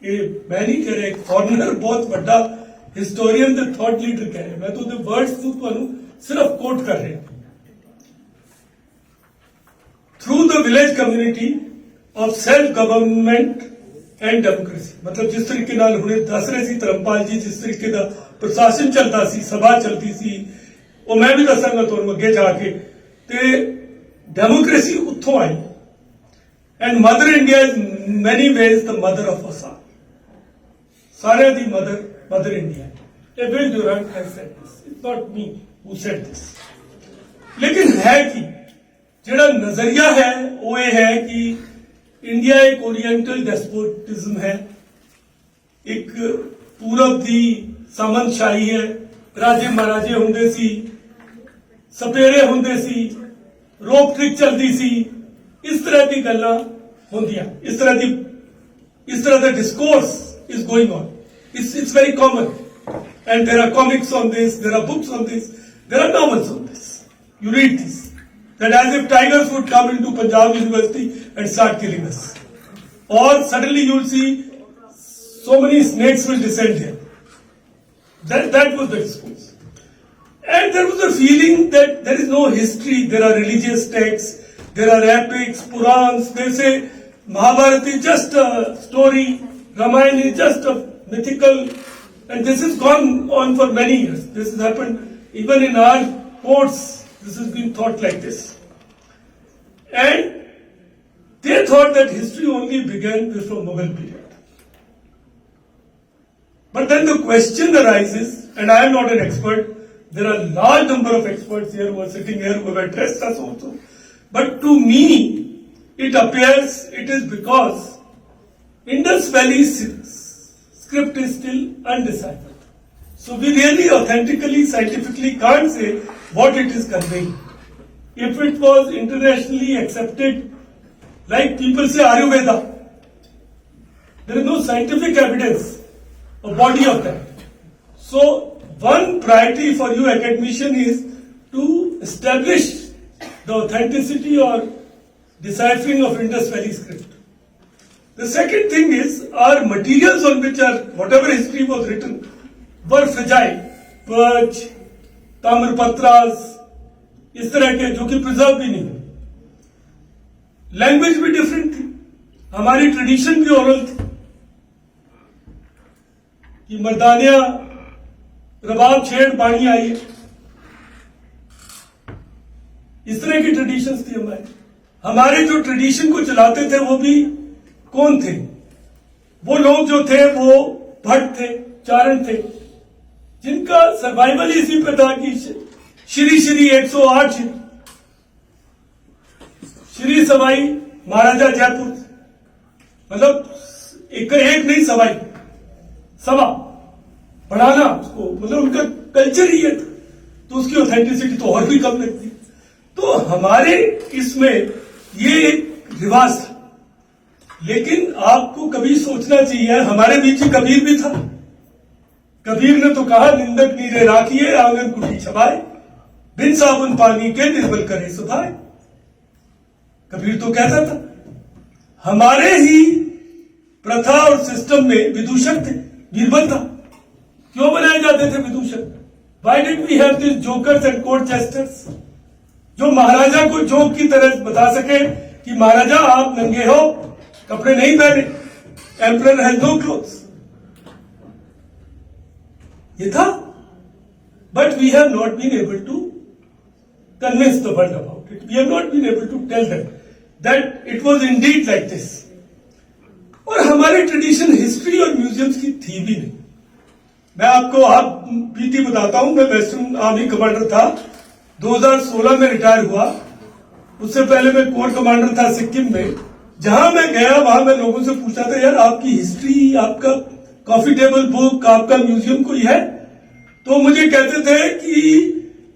[SPEAKER 4] ये मैं नहीं कह रहा, एक फॉरनर बहुत बड़ा हिस्टोरियन ते थॉट लीडर कह रहे हैं, मैं तो वर्ड्स तो सिर्फ कोट कर रहा। Through the village community of self government and democracy, मतलब जिस तरीके नाल हुणे दस रहे सी धर्मपाल जी, जिस तरीके का प्रशासन चलता सी, सभा चलती सी, वो मैं भी दसांगा तुहानूं अगे जाके, ते डेमोक्रेसी उत्थों आई। And mother India is many ways the mother of us all, सारे दी मदर इंडिया। ए Will Durant has said this, it's not me who said this. लेकिन है कि जेड़ा नजरिया है वो ये है कि इंडिया एक ओरिएंटल डेस्पोटिज्म है, एक पूरब दी सामंतशाही है, राजे महाराजे होंदे सी, सपेरे होंदे सी, रोक ट्रिक चलती सी, इस तरह की गल्लां होंदियां, इस तरह दा discourse is going on, it's very common and there are comics on this, there are books on this, there are novels on this, you read this, that as if tigers would come into Punjab University and start killing us, or suddenly you'll see so many snakes will descend here. That was the discourse, and there was a feeling that there is no history. There are religious texts, there are epics, Purans. They say Mahabharata is just a story, Ramayana is just a mythical, and this has gone on for many years. This has happened even in our courts. This has been thought like this. And they thought that history only began from Mughal period. But then the question arises, and I am not an expert, there are a large number of experts here who are sitting here who have addressed us also. But to me, it appears it is because Indus Valley script is still undeciphered. So we really authentically, scientifically can't say what it is conveying. If it was internationally accepted, like people say Ayurveda, there is no scientific evidence, a body of that. So one priority for you academician is to establish the authenticity or deciphering of Indus Valley script. The second thing is our materials on which our whatever history was written were fragile, birch, ताम्रपत्रास, इस तरह के जो कि preserve भी नहीं। Language भी different थी, हमारी ट्रेडिशन भी ओरल थी कि मर्दानिया रबाब छेड़ पानी आई है, इस तरह की ट्रेडिशंस थी हमारी। हमारे जो ट्रेडिशन को चलाते थे वो भी कौन थे? वो लोग जो थे वो भट्ट थे, चारण थे, जिनका सर्वाइवल इसी पे था कि श्री 108 श्री सवाई महाराजा जयपुर, मतलब एक नहीं सवाई, सवा बढ़ाना उसको, मतलब उनका कल्चर ही है, तो उसकी ऑथेंटिसिटी तो और भी कम लगती। तो हमारे इसमें ये एक रिवाज था, लेकिन आपको कभी सोचना चाहिए, हमारे बीच कबीर भी था। कबीर ने तो कहा, निंदक नीरे राखिए आंगन कुटी छबाए, बिन साबुन पानी के निर्बल करे सुधाए। कबीर तो कहता था। हमारे ही प्रथा और सिस्टम में विदूषक थे, बीरबल था। क्यों बनाए जाते थे विदूषक? Why did we have this jokers and court jesters, जो महाराजा को जोक की तरह बता सके कि महाराजा आप नंगे हो, कपड़े नहीं पहने, एम्परर हैज नो क्लोथ्स। ये था, but we have not been able to convince the world about it. We have not been able to tell them that it was indeed like this. और हमारी ट्रेडिशन हिस्ट्री और museums की थी भी नहीं। मैं आपको आप बीती बताता हूं, मैं वेस्टर्न आर्मी कमांडर था, 2016 में रिटायर हुआ। उससे पहले मैं कोर कमांडर था सिक्किम में। जहां मैं गया वहां मैं लोगों से पूछा था, यार आपकी हिस्ट्री, आपका कॉफी टेबल बुक, आपका म्यूजियम कोई है? तो मुझे कहते थे कि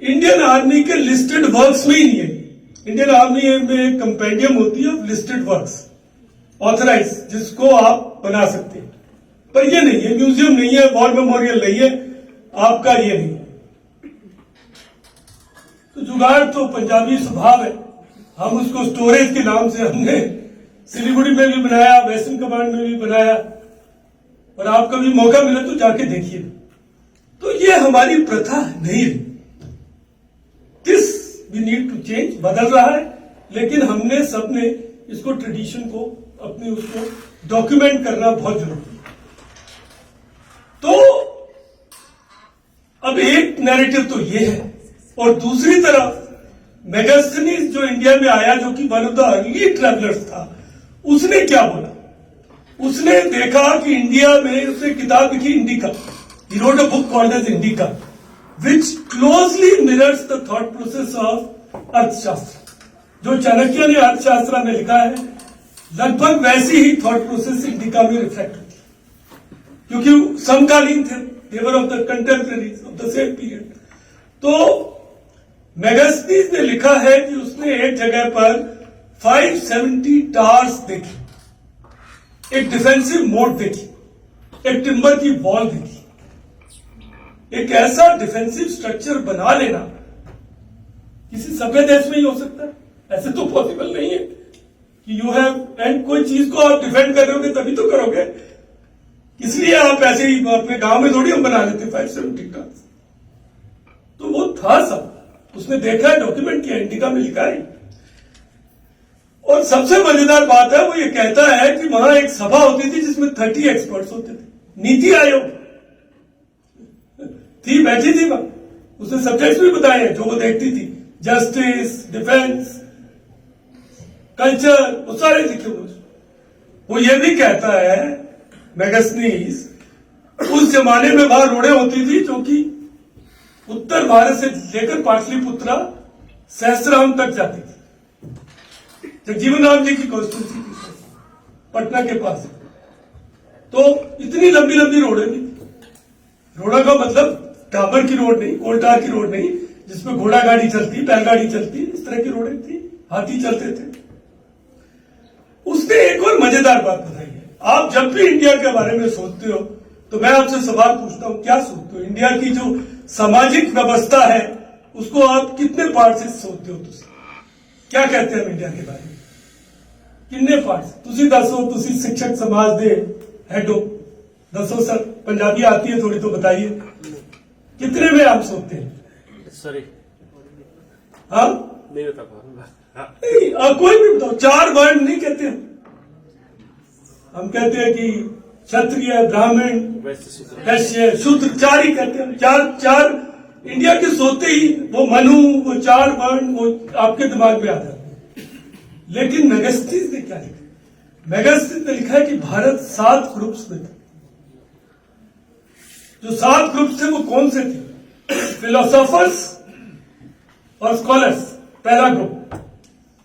[SPEAKER 4] इंडियन आर्मी के लिस्टेड वर्क्स में ही नहीं है। इंडियन आर्मी में एक कंपेंडियम होती है ऑफ लिस्टेड वर्क्स, ऑथराइज, जिसको आप बना सकते हैं, पर ये नहीं है, म्यूजियम नहीं है, वॉर मेमोरियल नहीं है, आपका ये नहीं है। तो जुगाड़ तो पंजाबी स्वभाव है, हम उसको स्टोरेज के नाम से हमने सिलीगुड़ी में भी बनाया, वेस्टर्न कमांड में भी बनाया, और आप कभी मौका मिले तो जाके देखिए। तो ये हमारी प्रथा नहीं रही। This we need to change, बदल रहा है, लेकिन हमने सबने इसको, ट्रेडिशन को, अपनी उसको डॉक्यूमेंट करना बहुत जरूरी है। तो अब एक नैरेटिव तो ये है, और दूसरी तरफ मेगास्थनीज जो इंडिया में आया, जो कि one of the early travellers था, उसने क्या बोला? उसने देखा कि इंडिया में, उसने किताब लिखी indica, he wrote a book called as Indica, which closely mirrors the thought process of अर्थशास्त्र। जो चाणक्य ने अर्थशास्त्र में लिखा है, लगभग वैसी ही थॉट प्रोसेस इंडिका में रिफ्लेक्ट होती है, क्योंकि समकालीन थे, they were of the contemporaries of the same period। तो मेगास्थनीज ने लिखा है कि उसने एक जगह पर 570 टावर्स देखी, एक डिफेंसिव मोड देखी, एक टिम्बर की वॉल देखी। एक ऐसा डिफेंसिव स्ट्रक्चर बना लेना किसी सभ्य देश में ही हो सकता है, ऐसे तो पॉसिबल नहीं है कि यू हैव, एंड कोई चीज को आप डिफेंड कर रहे होगे तभी तो करोगे, इसलिए आप ऐसे ही अपने गांव में थोड़ी हम बना लेते 570 टावर्स। तो वो था सब, उसने देखा है, डॉक्यूमेंट किया, इंडिका में लिखा है। और सबसे मजेदार बात है, वो ये कहता है कि वहां एक सभा होती थी जिसमें 30 एक्सपर्ट्स होते थे, नीति आयोग थी, बैठी थी वहां, उसने सब्जेक्ट्स भी बताए हैं जो वो देखती थी, जस्टिस, डिफेंस, कल्चर, वो सारे लिखे हुए। वो ये भी कहता है मेगास्थनीज, उस जमाने में वहां रोडें होती थी जो कि उत्तर भारत से लेकर पाटलिपुत्रा, सहस्त्रम तक जाती थी, जगजीवन राम जी की कॉन्स्टिट्यूंसी थी पटना के पास। तो इतनी लंबी लंबी रोडें भी थी। रोड़ा का मतलब डाबर की रोड नहीं, कोलटार की रोड नहीं, जिसमें घोड़ा गाड़ी चलती, बैलगाड़ी चलती, इस तरह की रोडें थी, हाथी चलते थे। उसने एक और मजेदार बात बताई है। आप जब भी इंडिया के बारे में सोचते हो तो मैं आपसे सवाल पूछता हूं, क्या सोचते हो? इंडिया की जो सामाजिक व्यवस्था है उसको आप कितने पार्ट से सोचते हो? क्या कहते हैं हम इंडिया के बारे में? किन्ने पार्ट ਤੁਸੀਂ ਦੱਸੋ ਤੁਸੀਂ शिक्षक समाज ਦੇ हेड हो दसो सर पंजाबी आती है थोड़ी तो बताइए कितने में आप सोते हैं
[SPEAKER 5] सॉरी
[SPEAKER 4] हाँ
[SPEAKER 5] नहीं बता पाऊंगा
[SPEAKER 4] नहीं, कोई भी बताओ 4 वर्ण नहीं कहते हम कहते हैं कि क्षत्रिय ब्राह्मण
[SPEAKER 5] वैसे
[SPEAKER 4] वैश्य शूद्र 4 ही कहते हैं चार इंडिया के सोते ही वो मनु वो 4 वर्ण वो आपके दिमाग में आ जाते हैं लेकिन मेगास्टीज ने क्या लिखा मेगास्टीज ने लिखा है कि भारत 7 ग्रुप्स में था जो 7 ग्रुप्स थे वो कौन से थे फिलोसोफर्स और स्कॉलर्स पहला ग्रुप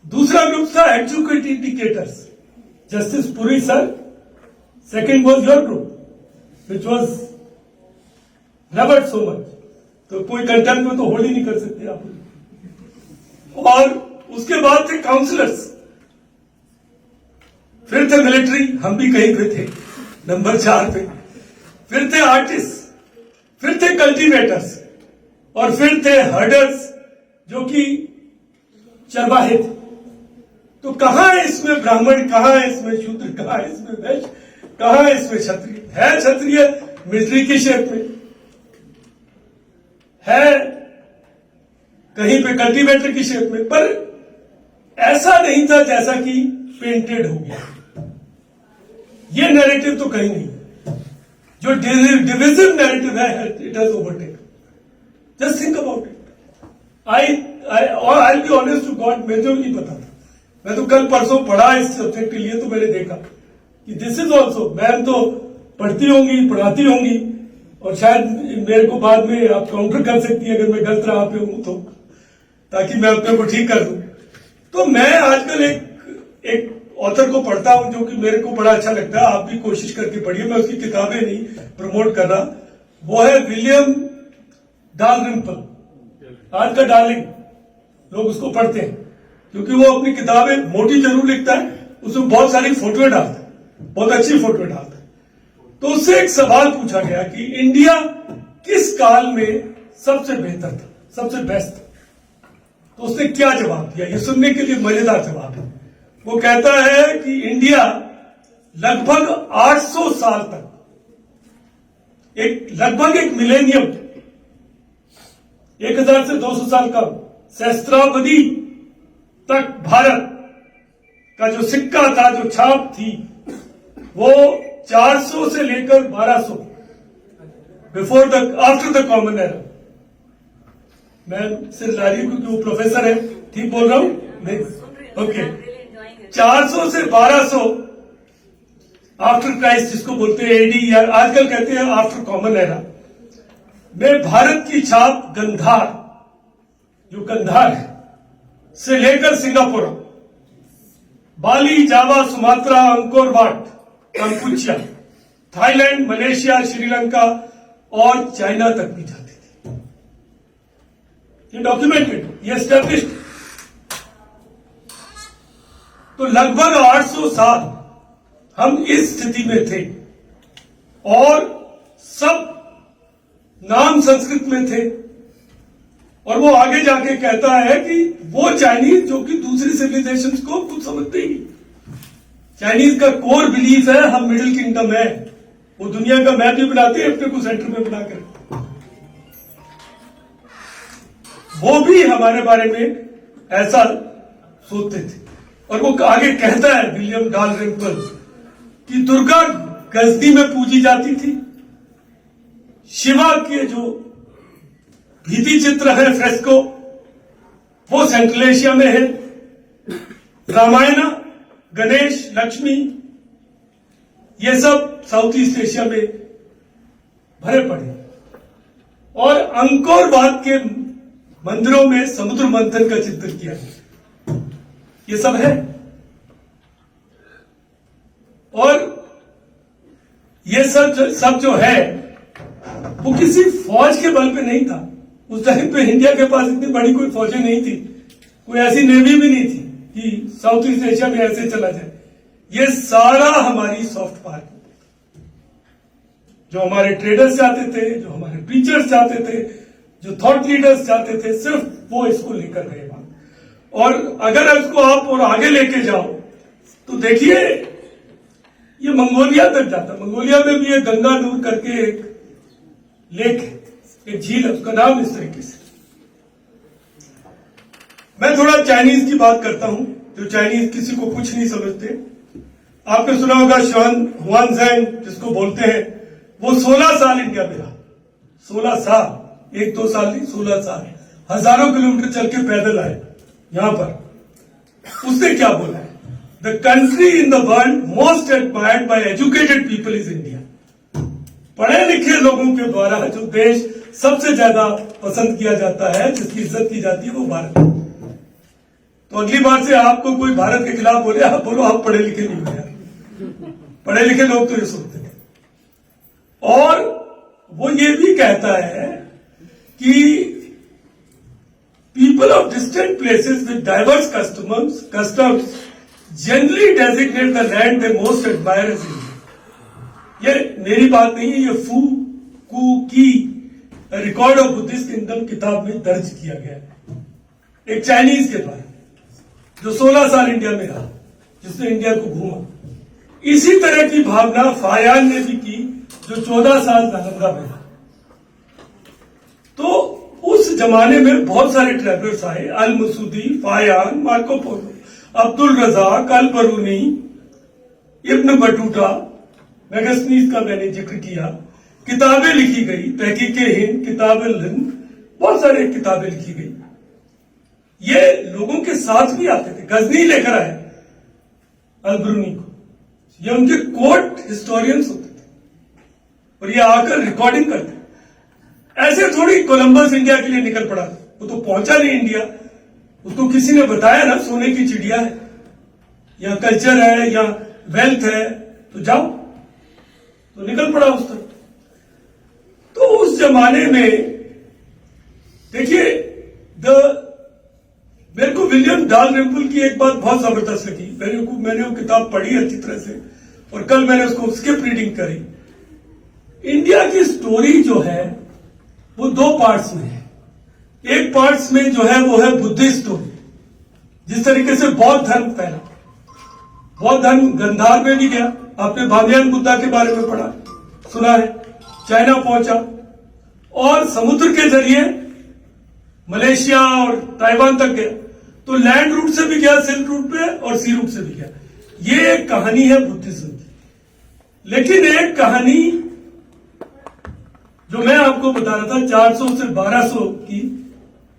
[SPEAKER 4] दूसरा ग्रुप था educated indicators justice Puri sir second was your group which was lowered so much तो कोई कंटेंट में तो होल्ड ही नहीं कर सकते आप और उसके बाद थे काउंसलर्स फिर थे मिलिट्री हम भी कहीं पे थे नंबर 4 पे फिर थे आर्टिस्ट फिर थे कल्टीवेटर्स और फिर थे हर्डर्स जो कि चरवाहे थे तो कहां है इसमें ब्राह्मण कहां है इसमें शूद्र कहां है इसमें वैश्य कहां है इसमें क्षत्रिय है क्षत्रिय मिलिट्री की शेप में है कहीं पे कल्टीवेटर की शेप में पर ऐसा नहीं था जैसा कि पेंटेड हो गया ये नैरेटिव तो कहीं नहीं जो डिविजिव नैरेटिव है it has overtaken just think about it I be honest to God मुझे नहीं पता था मैं तो कल परसों पढ़ा इस सब्जेक्ट के लिए तो मैंने देखा कि दिस इज ऑल्सो मैम तो पढ़ती होंगी पढ़ाती होंगी और शायद मेरे को बाद में आप काउंटर कर सकती है अगर मैं गलत रहा पे हूं तो ताकि मैं अपने को ठीक कर दूं तो मैं आजकल एक ऑथर को पढ़ता हूं जो कि मेरे को बड़ा अच्छा लगता है आप भी कोशिश करके पढ़िए मैं उसकी किताबें नहीं प्रमोट कर रहा वो है विलियम डालरिम्पल आज का डार्लिंग लोग उसको पढ़ते हैं क्योंकि वो अपनी किताबें मोटी जरूर लिखता है उसमें बहुत सारी फोटोएं डालता है बहुत अच्छी फोटोएं डालता है तो उससे एक सवाल पूछा गया कि इंडिया किस काल में सबसे बेहतर था सबसे बेस्ट था तो उसने क्या जवाब दिया ये सुनने के लिए मजेदार जवाब है वो कहता है कि इंडिया लगभग 800 साल तक लगभग एक मिलेनियम 1000 से 200 साल का सहस्त्रावधि तक भारत का जो सिक्का था जो छाप थी वो 400 से लेकर 1200 आफ्टर द कॉमन एरा मैं सिर ला रही हूं क्योंकि वो प्रोफेसर है ठीक बोल रहा हूं नहीं ओके 400 से 1200 आफ्टर क्राइस्ट जिसको बोलते हैं एडी या आजकल कहते हैं आफ्टर कॉमन एरा में भारत की छाप गंधार जो गंधार है से लेकर सिंगापुर बाली Java Sumatra Angkor Wat Kampuchea Thailand Malaysia Sri Lanka और चाइना तक भी जाती थी ये डॉक्यूमेंटेड ये एस्टेब्लिश्ड तो लगभग 800 साल हम इस स्थिति में थे और सब नाम संस्कृत में थे और वो आगे जाके कहता है कि वो चाइनीज जो कि दूसरी सिविलाइजेशन को कुछ समझते ही चाइनीज का कोर बिलीफ है हम मिडिल किंगडम है वो दुनिया का मैप भी बनाते हैं अपने को सेंटर में बनाकर वो भी हमारे बारे में ऐसा सोचते थे और वो आगे कहता है विलियम डालरिम्पल कि दुर्गा गजनी में पूजी जाती थी शिवा के जो भित्ति चित्र है फ्रेस्को वो सेंट्रल एशिया में है रामायण गणेश लक्ष्मी ये सब साउथ ईस्ट एशिया में भरे पड़े और अंकोर वाट के मंदिरों में समुद्र मंथन का चित्र किया है ये सब है और ये सब जो है वो किसी फौज के बल पे नहीं था उस टाइम पे इंडिया के पास इतनी बड़ी कोई फौजें नहीं थी कोई ऐसी नेवी भी नहीं थी कि साउथ ईस्ट एशिया में ऐसे चला जाए ये सारा हमारी सॉफ्ट पावर जो हमारे ट्रेडर्स चाहते थे जो हमारे प्रीचर्स चाहते थे जो थॉट लीडर्स चाहते थे सिर्फ वो इसको लेकर गए बात और अगर इसको आप और आगे लेके जाओ तो देखिए ये मंगोलिया तक जाता है। मंगोलिया में भी एक गंगा नूर करके एक लेक है, एक झील है, उसका नाम इस तरीके से। मैं थोड़ा चाइनीज की बात करता हूं, जो चाइनीज किसी को कुछ नहीं समझते। आपने सुना होगा हुआनजैंग जिसको बोलते हैं, वो 16 साल इंडिया में रहा। 16 साल, 1-2 साल नहीं, 16 साल, हजारों किलोमीटर चल के पैदल आए यहां पर। उसने क्या बोला है? The country in the world most admired by educated people is India. पढ़े लिखे लोगों के द्वारा जो देश सबसे ज्यादा पसंद किया जाता है, जिसकी इज्जत की जाती है, वो भारत है। तो अगली बार से आपको कोई भारत के खिलाफ बोले, आप बोलो आप पढ़े लिखे नहीं हो यार। पढ़े लिखे लोग तो ये सोचते हैं। और वो ये भी कहता है कि people of distant places with diverse customs generally designate the land they most admire as India. ये मेरी बात नहीं है, ये फू कू की रिकॉर्ड ऑफ बुद्धिस्ट किंगडम किताब में दर्ज किया गया है, एक चाइनीज के द्वारा, जो 16 साल इंडिया में रहा, जिसने इंडिया को घूमा। इसी तरह की भावना फायान ने भी की, जो 14 साल नालंदा में रहा। तो उस जमाने में बहुत सारे ट्रैवलर्स आए, Al Masudi, Faxian, Marco Polo, Abdul Razzaq, Al Biruni, Ibn Battuta, Megasthenes का मैंने जिक्र किया। किताबें लिखी गई, तहकीके हिंद, किताबे हिंद, बहुत सारी किताबें लिखी गई। ये लोगों के साथ भी आते थे। गजनी लेकर आए अल बरूनी को, ये उनके कोर्ट हिस्टोरियंस होते थे, और ये आकर रिकॉर्डिंग करते। ऐसे थोड़ी कोलंबस इंडिया के लिए निकल पड़ा, वो तो पहुंचा नहीं इंडिया, उसको किसी ने बताया ना सोने की चिड़िया है, या कल्चर है, या वेल्थ है, तो जाओ, तो निकल पड़ा उस तरफ। तो उस जमाने में देखिए, मेरे को विलियम डालरिम्पल की एक बात बहुत जबरदस्त लगी। मैंने वो किताब पढ़ी अच्छी तरह से, और कल मैंने उसको स्किप रीडिंग करी। इंडिया की स्टोरी जो है वो 2 पार्ट्स में है। एक पार्ट्स में जो है वो है बुद्धिस्ट स्टोरी, जिस तरीके से बौद्ध धर्म फैला। बौद्ध धर्म गंधार में भी गया, आपने भामियान बुद्धा के बारे में पढ़ा, सुना है, चाइना पहुंचा, और समुद्र के जरिए मलेशिया और ताइवान तक गया। तो लैंड रूट से भी गया सिल्क रूट पे, और सी रूट से भी गया। ये एक कहानी है बुद्धिज्म की। लेकिन एक कहानी जो मैं आपको बता रहा था 400 से 1200 की,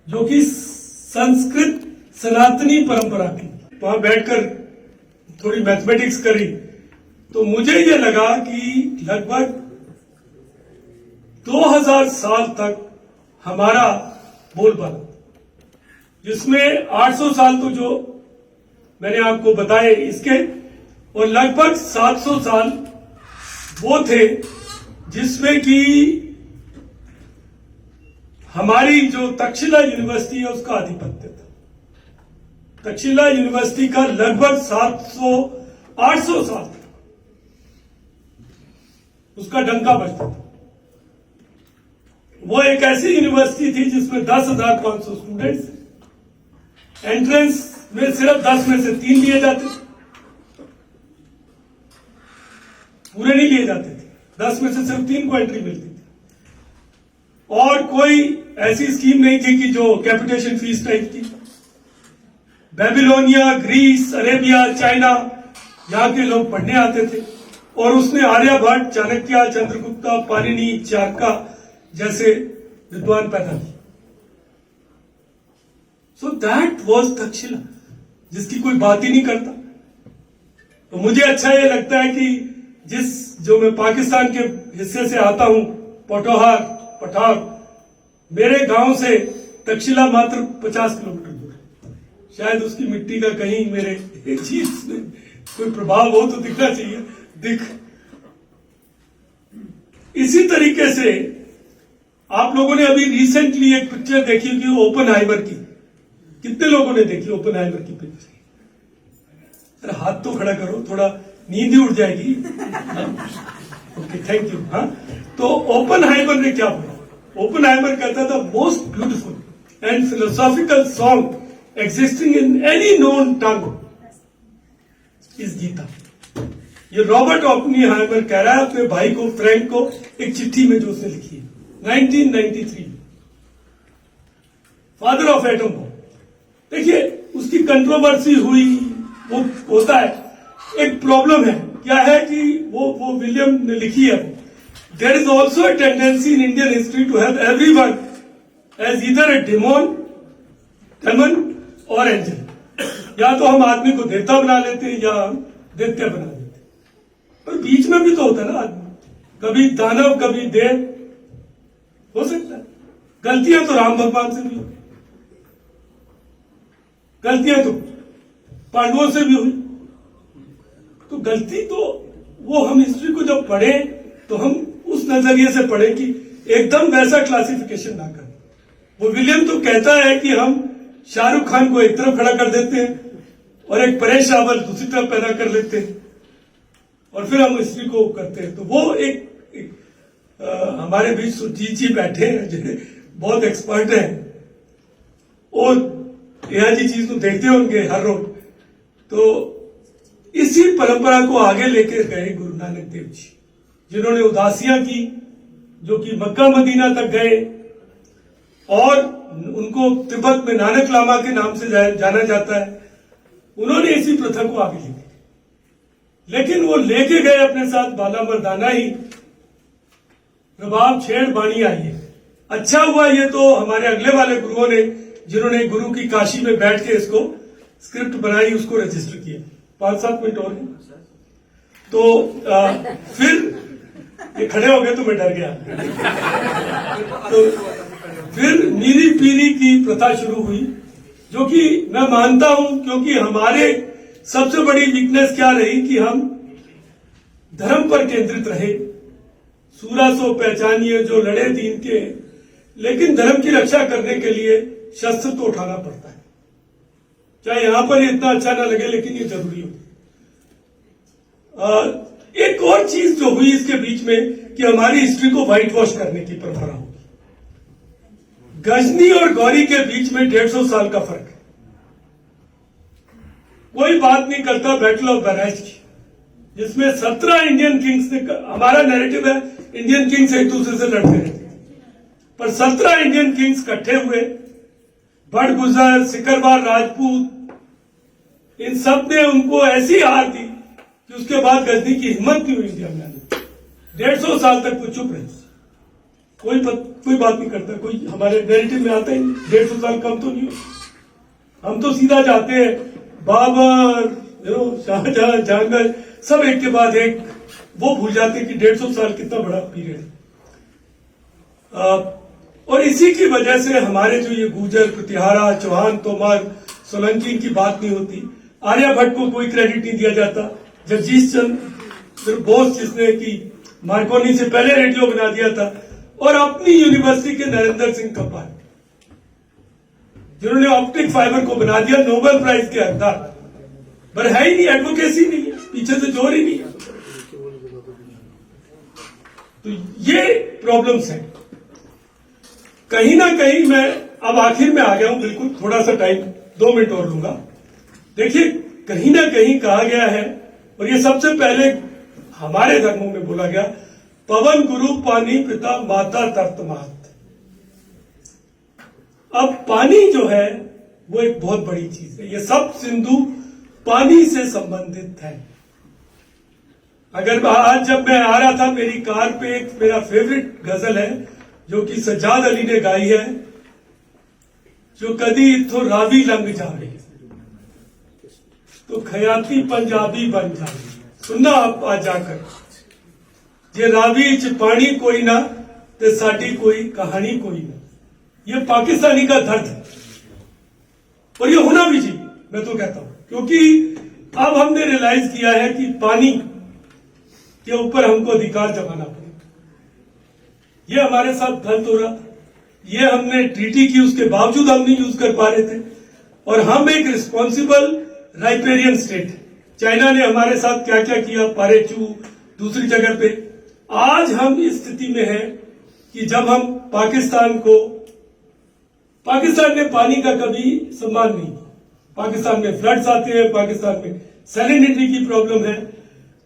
[SPEAKER 4] जो कि संस्कृत सनातनी परंपरा की, वहां बैठकर थोड़ी मैथमेटिक्स करी, तो मुझे यह लगा कि लगभग 2000 साल तक हमारा बोलबाला, जिसमें 800 साल तो जो मैंने आपको बताए इसके, और लगभग 700 साल वो थे जिसमें कि हमारी जो तक्षशिला यूनिवर्सिटी है उसका आधिपत्य था। तक्षशिला यूनिवर्सिटी का लगभग 700-800 साल तक उसका डंका बजता था। वो एक ऐसी यूनिवर्सिटी थी जिसमें 10,500 स्टूडेंट्स, एंट्रेंस में सिर्फ 10 में से 3 लिए जाते थे, पूरे नहीं लिए जाते थे। 10 में से सिर्फ 3 को एंट्री मिलती थी, और कोई ऐसी स्कीम नहीं थी कि जो कैपिटेशन फीस टाइप थी। बेबीलोनिया, ग्रीस, अरेबिया, चाइना, यहां के लोग पढ़ने आते थे, और उसने आर्यभट्ट, चाणक्य, चंद्रगुप्ता, पाणिनि, चारका जैसे विद्वान पैदा किए। सो दैट वॉज तक्षशिला, जिसकी कोई बात ही नहीं करता। तो मुझे अच्छा ये लगता है कि जो मैं पाकिस्तान के हिस्से से आता हूं, पठार, मेरे गांव से तक्षशिला मात्र 50 किलोमीटर दूर है। शायद उसकी मिट्टी का कहीं मेरे एक चीज में कोई प्रभाव हो तो दिखना चाहिए, इसी तरीके से आप लोगों ने अभी रिसेंटली एक पिक्चर देखी होगी ओपनहाइमर की। कितने लोगों ने देखी ओपनहाइमर की पिक्चर? अरे हाथ तो खड़ा करो, थोड़ा नींद ही उड़ जाएगी। Okay, thank you. हाँ, तो ओपनहाइमर ने क्या बोला? ओपनहाइमर कहता था most beautiful and philosophical song existing in any known tongue is जीता। ये रॉबर्ट ओपनहाइमर कह रहा है अपने भाई को फ्रैंक को एक चिट्ठी में जो उसने लिखी है 1993, फादर ऑफ एटम बॉम्ब। देखिए उसकी कंट्रोवर्सी हुई, वो होता है। एक प्रॉब्लम है, क्या है कि वो विलियम ने लिखी है, there is also a tendency in Indian history to have everyone as either a demon और एंजल। या तो हम आदमी को देवता बना लेते हैं या हम दैत्य बना देते हैं, पर बीच में भी तो होता है ना आदमी, कभी दानव कभी देव हो सकता है। गलतियां तो राम भगवान से भी हुई, गलतियां तो पांडवों से भी हुई। तो गलती तो वो हम हिस्ट्री को जब पढ़े तो हम उस नजरिए से पढ़े कि एकदम वैसा क्लासिफिकेशन ना करें। वो विलियम तो कहता है कि हम शाहरुख खान को एक तरफ खड़ा कर देते हैं और एक परेश रावल दूसरी तरफ पैदा कर लेते हैं और फिर हम हिस्ट्री को करते हैं। तो वो एक हमारे बीच सुरजीत जी बैठे हैं जो बहुत एक्सपर्ट हैं, और यह जी चीज तो देखते होंगे हर रोज। तो इसी परंपरा को आगे लेकर गए गुरु नानक देव जी, जिन्होंने उदासियां की, जो कि मक्का मदीना तक गए और उनको तिब्बत में नानक लामा के नाम से जाना जाता है। उन्होंने इसी प्रथा को आगे ले गए, लेकिन वो लेके गए अपने साथ बाला मर्दाना ही रबाब छेड़ बाणी आई है। अच्छा हुआ ये तो हमारे अगले वाले गुरुओं ने, जिन्होंने गुरु की काशी में बैठ के इसको स्क्रिप्ट बनाई, उसको रजिस्टर किया। 5-7 मिनट और हैं। तो फिर ये खड़े हो गए तो मैं डर गया। तो फिर मीरी पीरी की प्रथा शुरू हुई, जो कि मैं मानता हूं, क्योंकि हमारे सबसे बड़ी वीकनेस क्या रही कि हम धर्म पर केंद्रित रहे। सूरा सो पहचानिए जो लड़े दीन के, लेकिन धर्म की रक्षा करने के लिए शस्त्र तो उठाना पड़ता है, चाहे यहां पर इतना अच्छा ना लगे, लेकिन ये जरूरी होती है। एक और चीज जो हुई इसके बीच में कि हमारी हिस्ट्री को व्हाइट वॉश करने की परंपरा होगी। गजनी और गौरी के बीच में 150 साल का फर्क है। कोई बात नहीं करता बैटल ऑफ बहराइच की, जिसमें 17 इंडियन किंग्स ने, हमारा नैरेटिव है इंडियन किंग्स एक दूसरे से लड़ते रहते, पर 17 इंडियन किंग्स इकट्ठे हुए, बड़गुजर, सिकरवार राजपूत, इन सब ने उनको ऐसी हार दी कि उसके बाद गजनी की हिम्मत नहीं हुई इंडिया में आने। 150 साल तक वो चुप रहे, कोई बात नहीं करता, कोई हमारे नैरेटिव में आता ही नहीं। 150 साल कम तो नहीं हो, हम तो सीधा जाते हैं बाबर, शाहजहां, जहांगीर, सब एक के बाद एक, वो भूल जाते हैं कि 150 साल कितना बड़ा पीरियड है। और इसी की वजह से हमारे जो ये गुर्जर, प्रतिहारा, चौहान, तोमर, सोलंकी की बात नहीं होती। आर्यभट्ट को कोई क्रेडिट नहीं दिया जाता। जगदीश चंद्र बोस, जिसने कि मार्कोनी से पहले रेडियो बना दिया था, और अपनी यूनिवर्सिटी के नरेंद्र सिंह कपाल, जिन्होंने ऑप्टिक फाइबर को बना दिया, नोबेल प्राइज के हकदार, पर है ही नहीं, एडवोकेसी नहीं है, पीछे से जोर ही नहीं है। तो ये प्रॉब्लम्स हैं। कहीं ना कहीं मैं अब आखिर में आ गया हूं, बिल्कुल थोड़ा सा टाइम 2 मिनट और लूंगा। देखिए, कहीं ना कहीं कहा गया है, और ये सबसे पहले हमारे धर्मों में बोला गया, पवन गुरु पानी पिता माता तर्त मात। अब पानी जो है वो एक बहुत बड़ी चीज है। ये सब सिंधु पानी से संबंधित है। अगर आज जब मैं आ रहा था, मेरी कार पे एक मेरा फेवरेट गजल है जो कि सज्जाद अली ने गाई है, जो कदी इथो रावी लंघ जावे तो खयाती पंजाबी बन जावे। सुनना आप आ जाकर, जे रावी च पानी कोई ना ते साडी कोई कहानी कोई ना। ये पाकिस्तानी का दर्द है, और ये होना भी चाहिए, मैं तो कहता हूं, क्योंकि अब हमने रियलाइज किया है कि पानी के ऊपर हमको अधिकार जमाना पड़ेगा। ये हमारे साथ गलत हो रहा था। ये हमने ट्रीटी की, उसके बावजूद हम नहीं यूज कर पा रहे थे, और हम एक रिस्पॉन्सिबल राइपेरियन स्टेट है। चाइना ने हमारे साथ क्या क्या किया, पारेचू, दूसरी जगह पे। आज हम इस स्थिति में हैं कि जब हम पाकिस्तान ने पानी का कभी सम्मान नहीं किया। पाकिस्तान में फ्लड्स आते हैं, पाकिस्तान में सैलिनिटी की प्रॉब्लम है।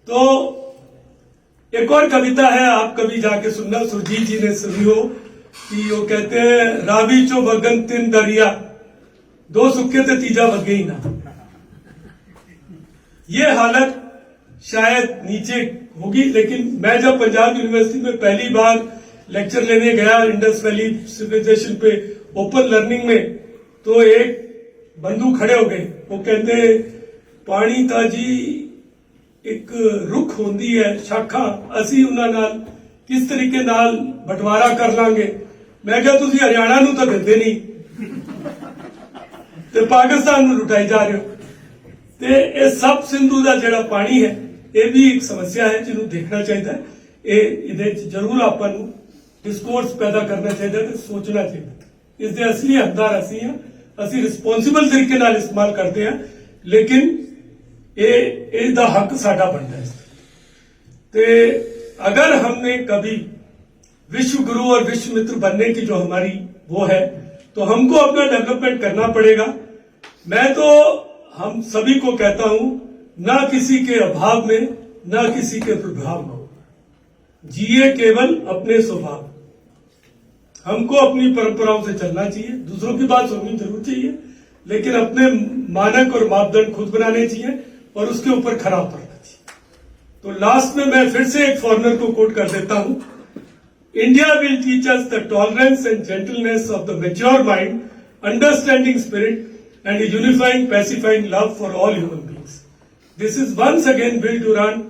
[SPEAKER 4] तो एक और कविता है, आप कभी जाके सुनना, सुरजीत जी ने सुनी हो, कि वो कहते हैं रावी चो वगन तीन दरिया, दो सुखे थे तीजा वगे ही ना। ये हालत शायद नीचे होगी, लेकिन मैं जब पंजाब यूनिवर्सिटी में पहली बार लेक्चर लेने गया इंडस वैली सिविलाइजेशन पे ओपन लर्निंग में, तो एक बंधु खड़े हो गए, वो कहते पानी ताजी एक रुख होंदी है शाखा, असी उन्हां नाल किस तरीके नाल बंटवारा कर लांगे। मैं कहा तुसी हरियाणा नूं तां दिंदे नहीं ते पाकिस्तान नूं लुटाई जा रहे हो। ते ये सब सिंधु का जिहड़ा पानी है, ये भी एक समस्या है जिन्होंने देखना चाहिए। ये जरूर आपां नूं डिस्कोर्स पैदा करना चाहिए ते सोचना चाहिए। इसके असली हकदार असी हैं, असी रिस्पोंसिबल तरीके नाल इस्तेमाल करते हैं, लेकिन इसका हक साडा बनता है। ते अगर हमने कभी विश्व गुरु और विश्व मित्र बनने की जो हमारी वो है, तो हमको अपना डेवलपमेंट करना पड़ेगा। मैं तो हम सभी को कहता हूं, ना किसी के अभाव में, ना किसी के प्रभाव में, जिए केवल अपने स्वभाव। हमको अपनी परंपराओं से चलना चाहिए, दूसरों की बात सुननी जरूर चाहिए, लेकिन अपने मानक और मापदंड खुद बनाने चाहिए और उसके ऊपर खरा उतरना चाहिए। तो लास्ट में मैं फिर से एक फॉरनर को कोट कर देता हूं, India will teach us the tolerance and gentleness of the mature mind, understanding spirit and a unifying, pacifying love for all human beings. This is once again Bill Durant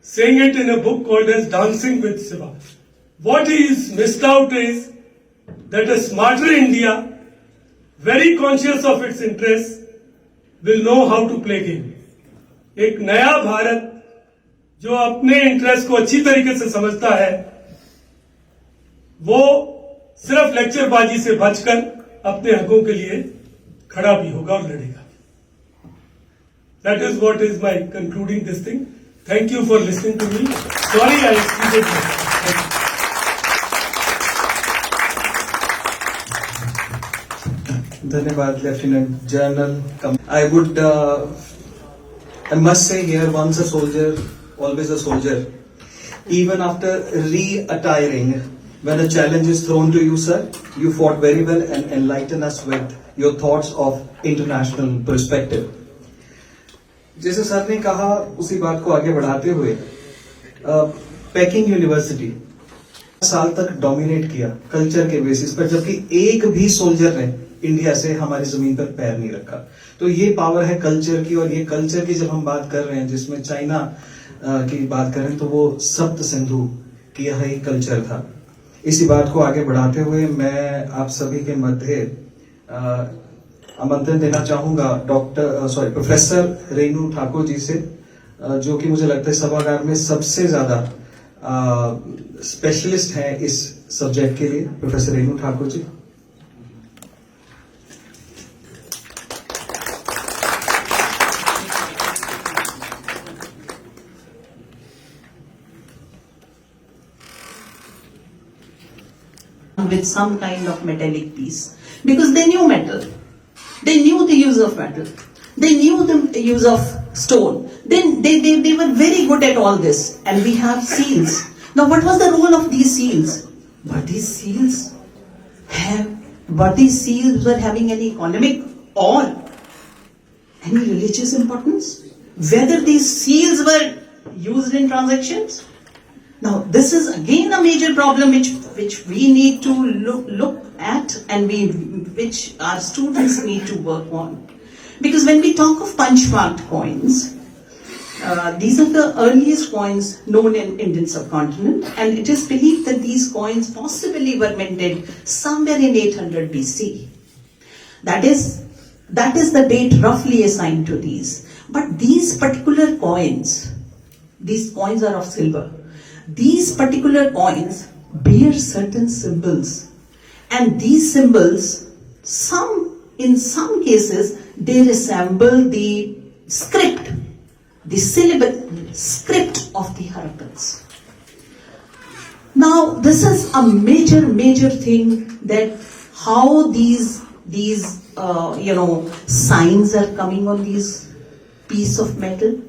[SPEAKER 4] saying it in a book called as Dancing with Shiva. What he is missed out is that a smarter India, very conscious of its interests, will know how to play game. एक नया भारत जो अपने interest को अच्छी तरीके से समझता है, वो सिर्फ लेक्चरबाजी से बचकर अपने हकों के लिए खड़ा भी होगा और लड़ेगा। That is what is my concluding this thing. Thank you for listening to me. Sorry I exceeded myself.
[SPEAKER 1] धन्यवाद lieutenant general. I must say here, once a soldier, always a soldier. Even after re-attiring, when a challenge is thrown to you, sir, you fought very well and enlightened us with your thoughts of international perspective. जैसे sir ने कहा, उसी बात को आगे बढ़ाते हुए, packing university साल तक डोमिनेट किया कल्चर के बेसिस पर, जबकि एक भी सोल्जर ने इंडिया से हमारी जमीन पर पैर नहीं रखा। तो ये पावर है कल्चर की, और ये कल्चर की जब हम बात कर रहे हैं, जिसमें चाइना की बात कर रहे हैं, तो वो सप्त सिंधु की यही कल्चर था। इसी बात को आगे बढ़ाते हुए मैं आप सभी के मध्य आमंत्रण देना चाहूंगा प्रोफेसर रेणु ठाकुर जी से, जो कि मुझे लगता है सभागार में सबसे ज्यादा स्पेशलिस्ट हैं इस सब्जेक्ट के लिए। Professor Renu Thakur ji.
[SPEAKER 6] with some kind of metallic piece, because they knew metal, they knew the use of metal, they knew the use of stone, then they were very good at all this. And we have seals. Now what was the role of these seals? But these seals were having any economic or any religious importance? Whether these seals were used in transactions? Now, this is again a major problem which we need to look at, and which our students need to work on. Because when we talk of punch-marked coins, these are the earliest coins known in Indian subcontinent, and it is believed that these coins possibly were minted somewhere in 800 BC. That is the date roughly assigned to these. But these particular coins are of silver. These particular coins bear certain symbols, and these symbols, in some cases, they resemble the script, the syllable script of the Harappans. Now, this is a major thing, that how these signs are coming on these piece of metal.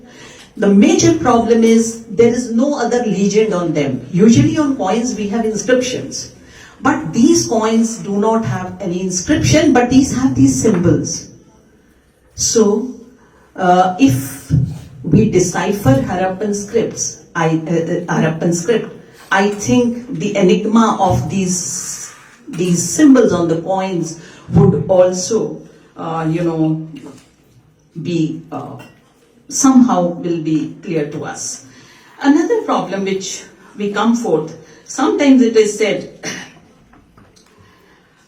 [SPEAKER 6] The major problem is there is no other legend on them. Usually on coins we have inscriptions. But these coins do not have any inscription, but these have these symbols. So, if we decipher Harappan script, I think the enigma of these symbols on the coins would also, be somehow will be clear to us. Another problem which we come forth, sometimes it is said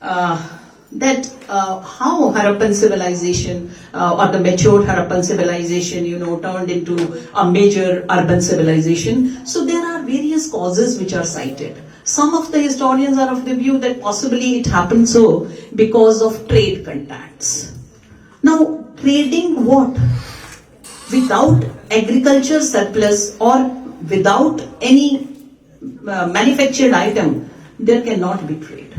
[SPEAKER 6] that how Harappan civilization or the matured Harappan civilization, turned into a major urban civilization. So there are various causes which are cited. Some of the historians are of the view that possibly it happened so because of trade contacts. Now, trading what? Without agriculture surplus or without any manufactured item, there cannot be trade.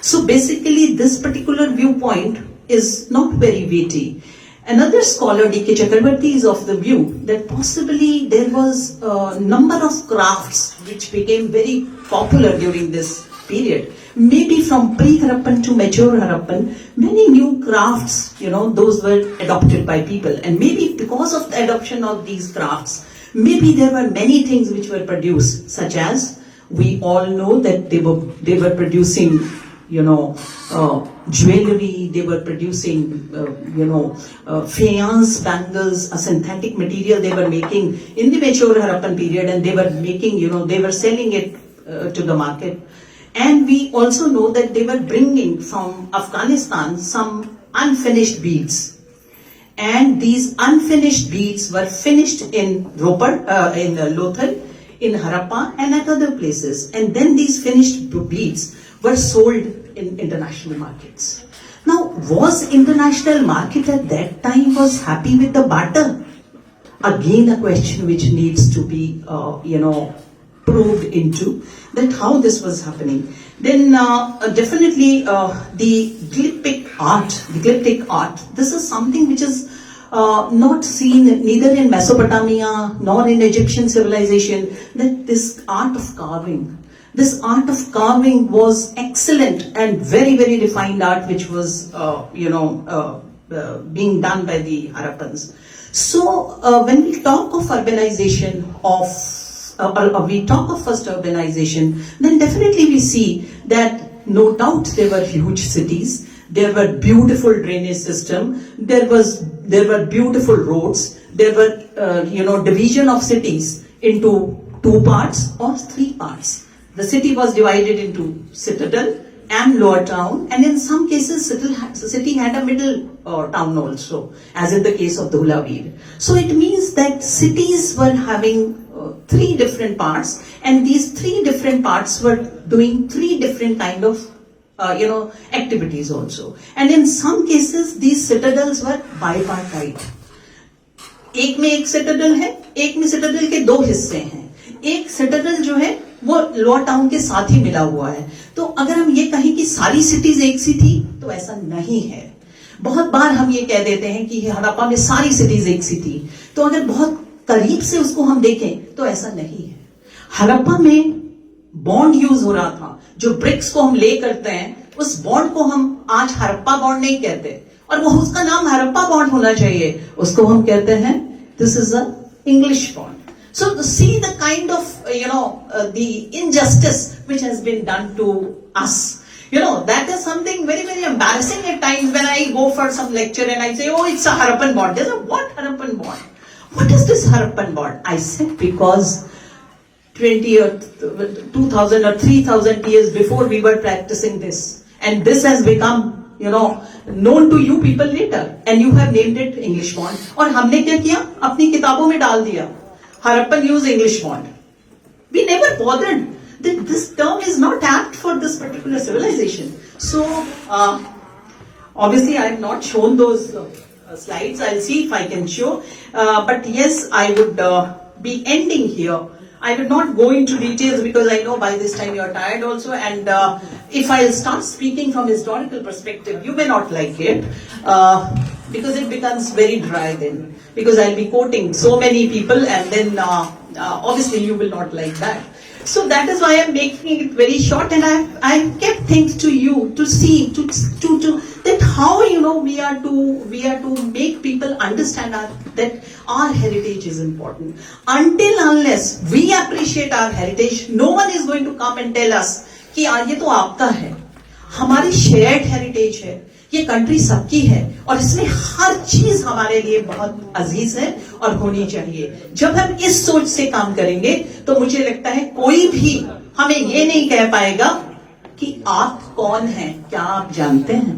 [SPEAKER 6] So basically, this particular viewpoint is not very weighty. Another scholar, D.K. Chakrabarty, is of the view that possibly there was a number of crafts which became very popular during this period. Maybe from pre-Harappan to mature Harappan, many new crafts, those were adopted by people. And maybe because of the adoption of these crafts, maybe there were many things which were produced, such as we all know that they were producing jewelry, they were producing, faience bangles, a synthetic material they were making in the mature Harappan period, and they were making, they were selling it to the market. And we also know that they were bringing from Afghanistan some unfinished beads. And these unfinished beads were finished in Ropar, in Lothal, in Harappa, and at other places. And then these finished beads were sold in international markets. Now, was international market at that time was happy with the barter? Again, a question which needs to be, probed into, that how this was happening. Then definitely the glyptic art, this is something which is not seen neither in Mesopotamia nor in Egyptian civilization, that this art of carving was excellent and very, very refined art which was, being done by the Harappans. So when we talk of urbanization we talk of first urbanization, then definitely we see that no doubt there were huge cities, there were beautiful drainage system, there were beautiful roads, there were division of cities into 2 parts or 3 parts. The city was divided into citadel and lower town, and in some cases city had a middle town also, as in the case of Dholaveer. So it means that cities were having 3 different parts, and these 3 different parts were doing 3 different kind of activities also. And in some cases these citadels were bipartite. एक में एक citadel है, एक में citadel के 2 हिस्से हैं. एक citadel जो है वो लोअर टाउन के साथ ही मिला हुआ है. तो अगर हम ये कहें कि सारी सिटीज एक सी थी, तो ऐसा नहीं है. बहुत बार हम ये कह देते हैं कि हड़प्पा में सारी सिटीज एक सी थी, तो अगर बहुत करीब से उसको हम देखें तो ऐसा नहीं है. हड़प्पा में बॉन्ड यूज हो रहा था, जो ब्रिक्स को हम ले करते हैं, उस बॉन्ड को हम आज हड़प्पा बॉन्ड नहीं कहते, और वो उसका नाम हड़प्पा बॉन्ड होना चाहिए, उसको हम कहते हैं this is a English bond. So see the kind of, the injustice which has been done to us. That is something very, very embarrassing at times when I go for some lecture and I say, oh, it's a Harappan bond. There's a what Harappan bond? What is this Harappan bond? I said because 20 or 2000 or 3000 years before we were practicing this. And this has become, known to you people later. And you have named it English bond. और हमने क्या किया? अपनी किताबों में डाल दिया. Harappan use English bond. We never bothered that this term is not apt for this particular civilization. So, obviously I have not shown those slides. I'll see if I can show. But yes, I would be ending here I will not go into details because I know by this time you are tired also. And if I start speaking from historical perspective, you may not like it because it becomes very dry then. Because I'll be quoting so many people, and then obviously you will not like that. So that is why I'm making it very short, and I kept things to you to see to that how we are to make people understand that our heritage is important. Until unless we appreciate our heritage, no one is going to come and tell us कि ये तो आपका है, हमारी shared heritage है, ये country सबकी है और इसमें हर चीज हमारे लिए बहुत अजीज है और होनी चाहिए. जब हम इस सोच से काम करेंगे तो मुझे लगता है कोई भी हमें ये नहीं कह पाएगा कि आप कौन हैं, क्या आप जानते हैं.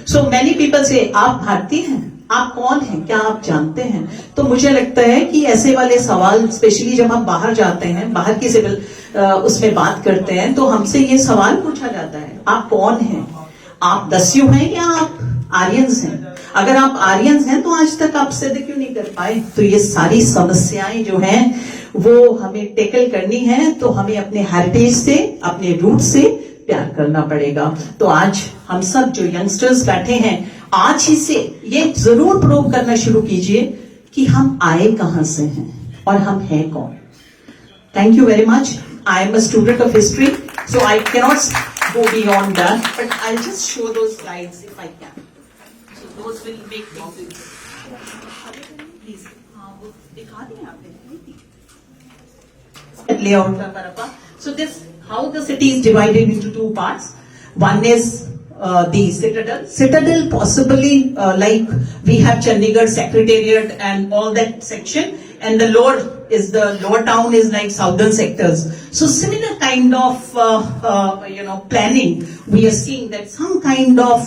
[SPEAKER 6] सो मैनी पीपल से आप भारतीय हैं, आप कौन हैं, क्या आप जानते हैं. तो मुझे लगता है कि ऐसे वाले सवाल स्पेशली जब हम बाहर जाते हैं, बाहर की सिविल उसमें बात करते हैं तो हमसे ये सवाल पूछा जाता है, आप कौन हैं, आप दस्यु हैं या आप आर्यंस हैं. अगर आप आर्यंस हैं तो आज तक आप सिद्ध क्यों नहीं कर पाए. तो ये सारी समस्याएं जो हैं वो हमें टेकल करनी है, तो हमें अपने हेरिटेज से, अपने रूट से प्यार करना पड़ेगा. तो आज हम सब जो यंगस्टर्स बैठे हैं, आज ही से ये जरूर प्रूव करना शुरू कीजिए कि हम आए कहां से हैं और हम हैं कौन. Thank you very much. I am a student of history, so I cannot go beyond that, but I'll just show those slides if I can. So those will make things. Please, वो दिखा दें आपने. Layout of Harappa. So this, how the city is divided into two parts. One is the citadel. Citadel possibly like we have Chandigarh Secretariat and all that section, and the lower town is like southern sectors. So similar kind of planning, we are seeing that some kind of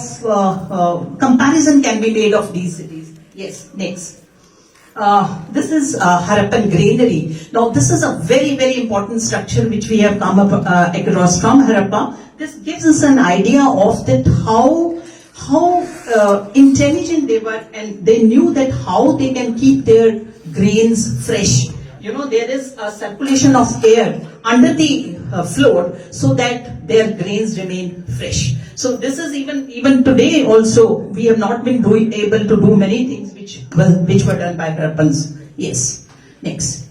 [SPEAKER 6] comparison can be made of these cities. Yes, next. This is Harappan granary. Now this is a very, very important structure which we have come up across from Harappa. This gives us an idea of that how intelligent they were, and they knew that how they can keep their grains fresh. There is a circulation of air under the floor so that their grains remain fresh. So this is even today also we have not been able to do many things which were done by Harappans. Yes. Next.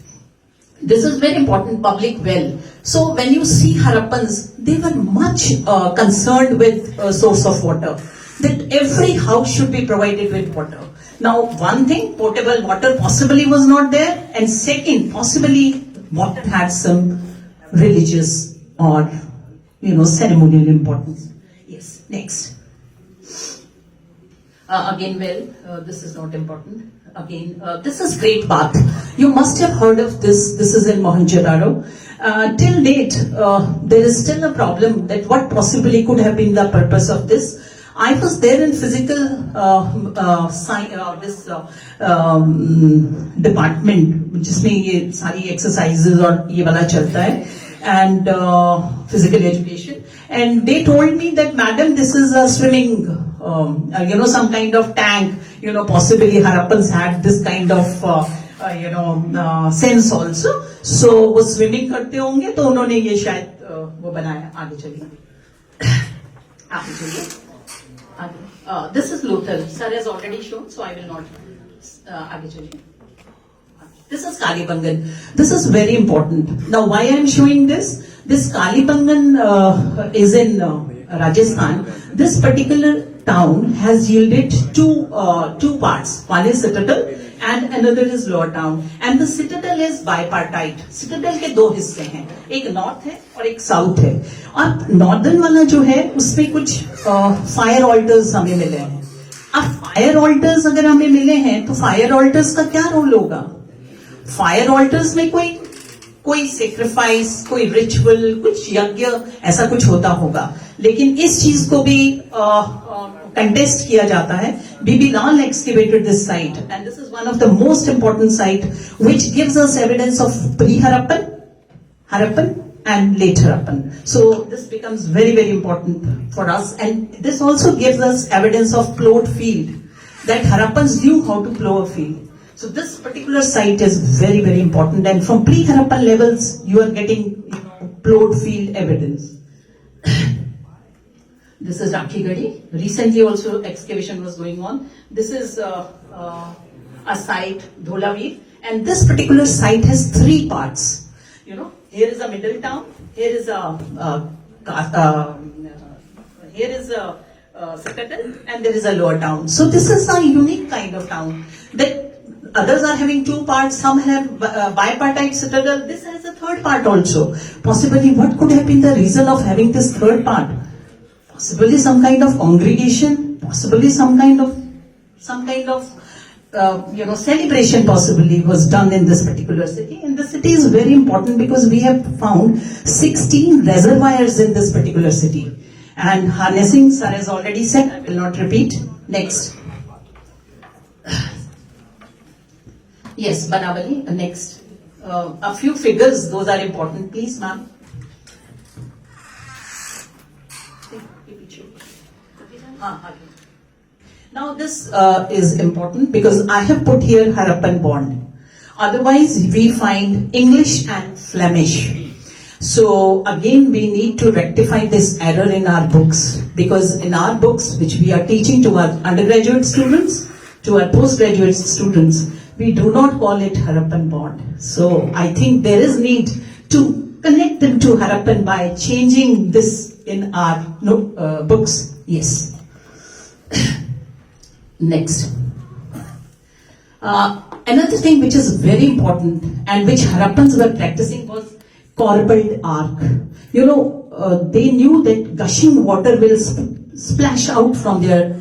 [SPEAKER 6] This is very important, public well. So when you see Harappans, they were much concerned with source of water. That every house should be provided with water. Now, one thing, potable water possibly was not there, and second, possibly water had some religious or ceremonial importance. Yes, next. Again, this is not important. Again, this is Great Bath. You must have heard of this. This is in Mohenjo-daro. Till date, there is still a problem that what possibly could have been the purpose of this. I was there in physical department, जिसमें ये सारी exercises और ये वाला चलता है, and physical education. And they told me that, madam, this is a swimming, some kind of tank. Possibly Harappans had this kind of, sense also. So वो swimming करते होंगे, तो उन्होंने ये शायद वो बनाया. आगे चलिए. आगे चलिए. This is Lothal. Sir has already shown, so I will not. आगे चलिए. This is Kalibangan. This is very important. Now, why I am showing this? This Kalibangan is in Rajasthan. This particular town has yielded two parts. One is citadel and another is lower town. And the citadel is bipartite. Citadel के दो हिस्से हैं. एक north है और एक south है. और northern वाला जो है उसमें कुछ fire altars हमें मिले हैं. अब fire altars अगर हमें मिले हैं तो fire altars का क्या रोल होगा? Fire altars में कोई सेक्रीफाइस, कोई रिचुअल, कुछ यज्ञ ऐसा कुछ होता होगा. लेकिन इस चीज को भी कंटेस्ट किया जाता है. बीबी लाल excavated this site, and this is one of the most important site which gives us evidence of pre-Harappan, Harappan and late Harappan. So this becomes very, very important for us, and this also gives us evidence of plowed field, that Harappans knew how to plow a field. So this particular site is very, very important, and from pre-Harappan levels, you are getting plowed field evidence. This is Rakhigadi. Recently also excavation was going on. This is a site, Dholavir, and this particular site has three parts. Here is a middle town, here is a citadel, and there is a lower town. So this is a unique kind of town that others are having two parts, some have bipartite citadel, this has a third part also. Possibly what could have been the reason of having this third part? Possibly some kind of congregation, possibly some kind of celebration possibly was done in this particular city. And the city is very important because we have found 16 reservoirs in this particular city. And harnessing, sir has already said, I will not repeat. Next. Yes, Banavali, next. A few figures, those are important, please, ma'am. Now this is important because I have put here Harappan bond. Otherwise we find English and Flemish. So again we need to rectify this error in our books, because in our books which we are teaching to our undergraduate students, to our postgraduate students, we do not call it Harappan bond. So I think there is need to connect them to Harappan by changing this in our books. Yes. Next. Another thing which is very important and which Harappans were practicing was corbelled ark. They knew that gushing water will splash out from their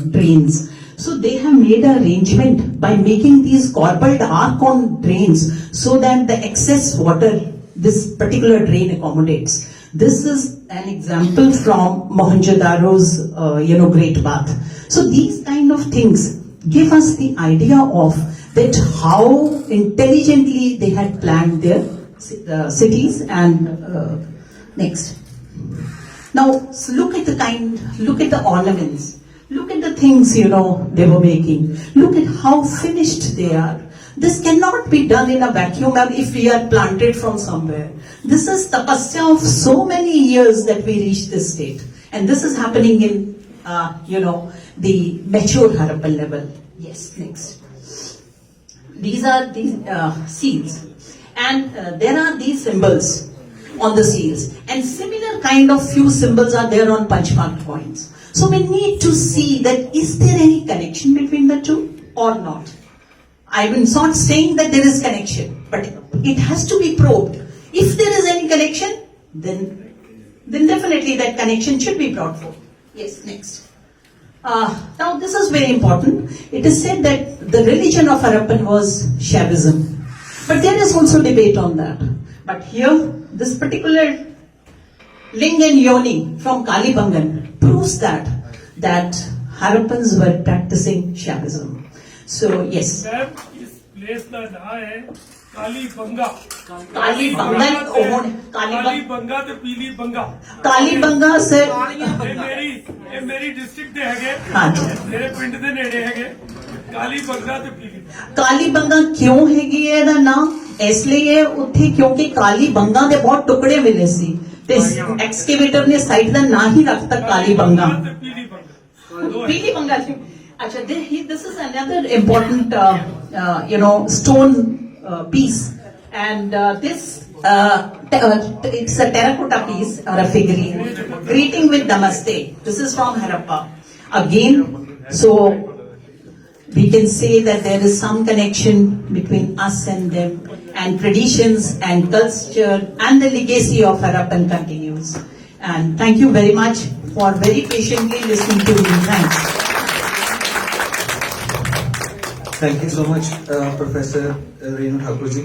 [SPEAKER 6] drains. So they have made an arrangement by making these corbelled ark on drains so that the excess water this particular drain accommodates. This is an example from Mohenjo-daro's, Great Bath. So these kind of things give us the idea of that how intelligently they had planned their cities. And next. Now look at the ornaments. Look at the things, they were making. Look at how finished they are. This cannot be done in a vacuum if we are planted from somewhere. This is tapasya of so many years that we reach this state. And this is happening in, the mature Harappan level. Yes, next. These are the seals. And there are these symbols on the seals. And similar kind of few symbols are there on punch-marked coins. So we need to see that is there any connection between the two or not. I'm not saying that there is connection, but it has to be probed. If there is any connection, then definitely that connection should be brought forth. Yes, next. Now this is very important. It is said that the religion of Harappan was Shaivism. But there is also debate on that. But here, this particular Ling and Yoni from Kalibangan proves that Harappans were practicing Shaivism. So yes.
[SPEAKER 4] इस place का नाम है काली बंगा
[SPEAKER 6] काली
[SPEAKER 4] बंगा तो पीली बंगा
[SPEAKER 6] Kalibangan sir
[SPEAKER 4] ये मेरी district दे हैगे मेरे पिंड दे नेड़े हैगे काली बंगा तो पीली
[SPEAKER 6] कालीबंगा क्यों हैगी ਇਹਦਾ ਨਾਮ ਇਸ ਲਈ ਹੈ ਉੱਥੇ ਕਿਉਂਕਿ ਕਾਲੀਬੰਗਾ ਦੇ ਬਹੁਤ ਟੁਕੜੇ ਮਿਲੇ ਸੀ ਤੇ ਐਕਸਕੇਵੇਟਰ ਨੇ ਸਾਈਟ ਦਾ ਨਾਂ ਹੀ ਰੱਖਤਾ ਕਾਲੀਬੰਗਾ पीली बंगा अच्छा this is another important stone piece, and this it's a terracotta piece or a figurine greeting with namaste. This is from Harappa again. So we can say that there is some connection between us and them, and traditions and culture and the legacy of Harappan continues. And thank you very much for very patiently listening to me. Thanks.
[SPEAKER 1] Thank you so much professor Renu Thakur ji.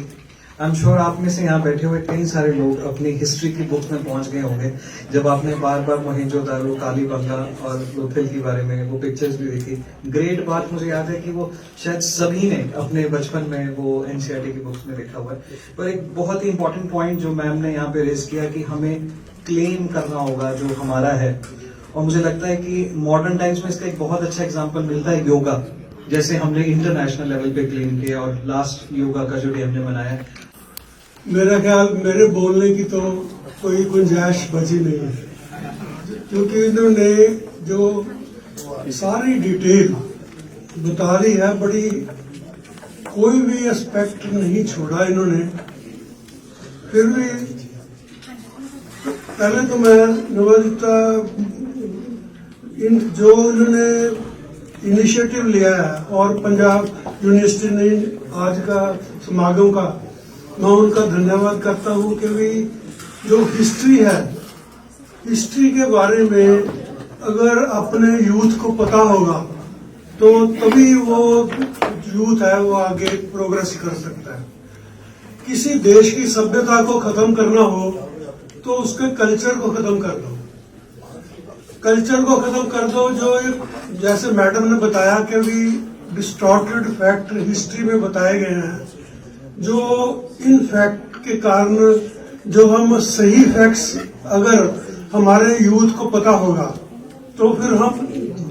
[SPEAKER 1] I am sure आप में से यहाँ बैठे हुए कई सारे लोग अपनी हिस्ट्री की बुक में पहुंच गए होंगे जब आपने बार बार मोहेंजो-दारो, कालीबंगा और लोथल के बारे में वो पिक्चर्स भी देखी. ग्रेट बात मुझे याद है कि वो शायद सभी ने अपने बचपन में वो एनसीईआरटी की बुक्स में देखा हुआ है. पर एक बहुत ही इंपॉर्टेंट पॉइंट जो मैम ने यहाँ पे रेज किया कि हमें क्लेम करना होगा जो हमारा है. और मुझे लगता है कि मॉडर्न टाइम्स में इसका एक बहुत अच्छा एग्जाम्पल मिलता है योगा. जैसे हमने इंटरनेशनल लेवल पे क्लेम किया और लास्ट योगा का जो डे हमने मनाया,
[SPEAKER 4] मेरा ख्याल मेरे बोलने की तो कोई गुंजाइश बची नहीं है, क्योंकि इन्होंने जो सारी डिटेल बता दी है, बड़ी कोई भी एस्पेक्ट नहीं छोड़ा इन्होंने। फिर भी पहले तो मैं निवेदिता इन जो इन्होंने इनिशिएटिव लिया है और पंजाब यूनिवर्सिटी ने आज का समागम का, मैं उनका धन्यवाद करता हूं कि भी जो हिस्ट्री है, हिस्ट्री के बारे में अगर अपने यूथ को पता होगा तो तभी वो यूथ है वो आगे प्रोग्रेस कर सकता है। किसी देश की सभ्यता को खत्म करना हो तो उसके कल्चर को खत्म कर दो, कल्चर को खत्म कर दो। जो जैसे मैडम ने बताया कि भी डिस्टॉर्टेड फैक्ट हिस्ट्री में बताए गए हैं, जो इन फैक्ट के कारण जो हम सही फैक्ट्स अगर हमारे यूथ को पता होगा तो फिर हम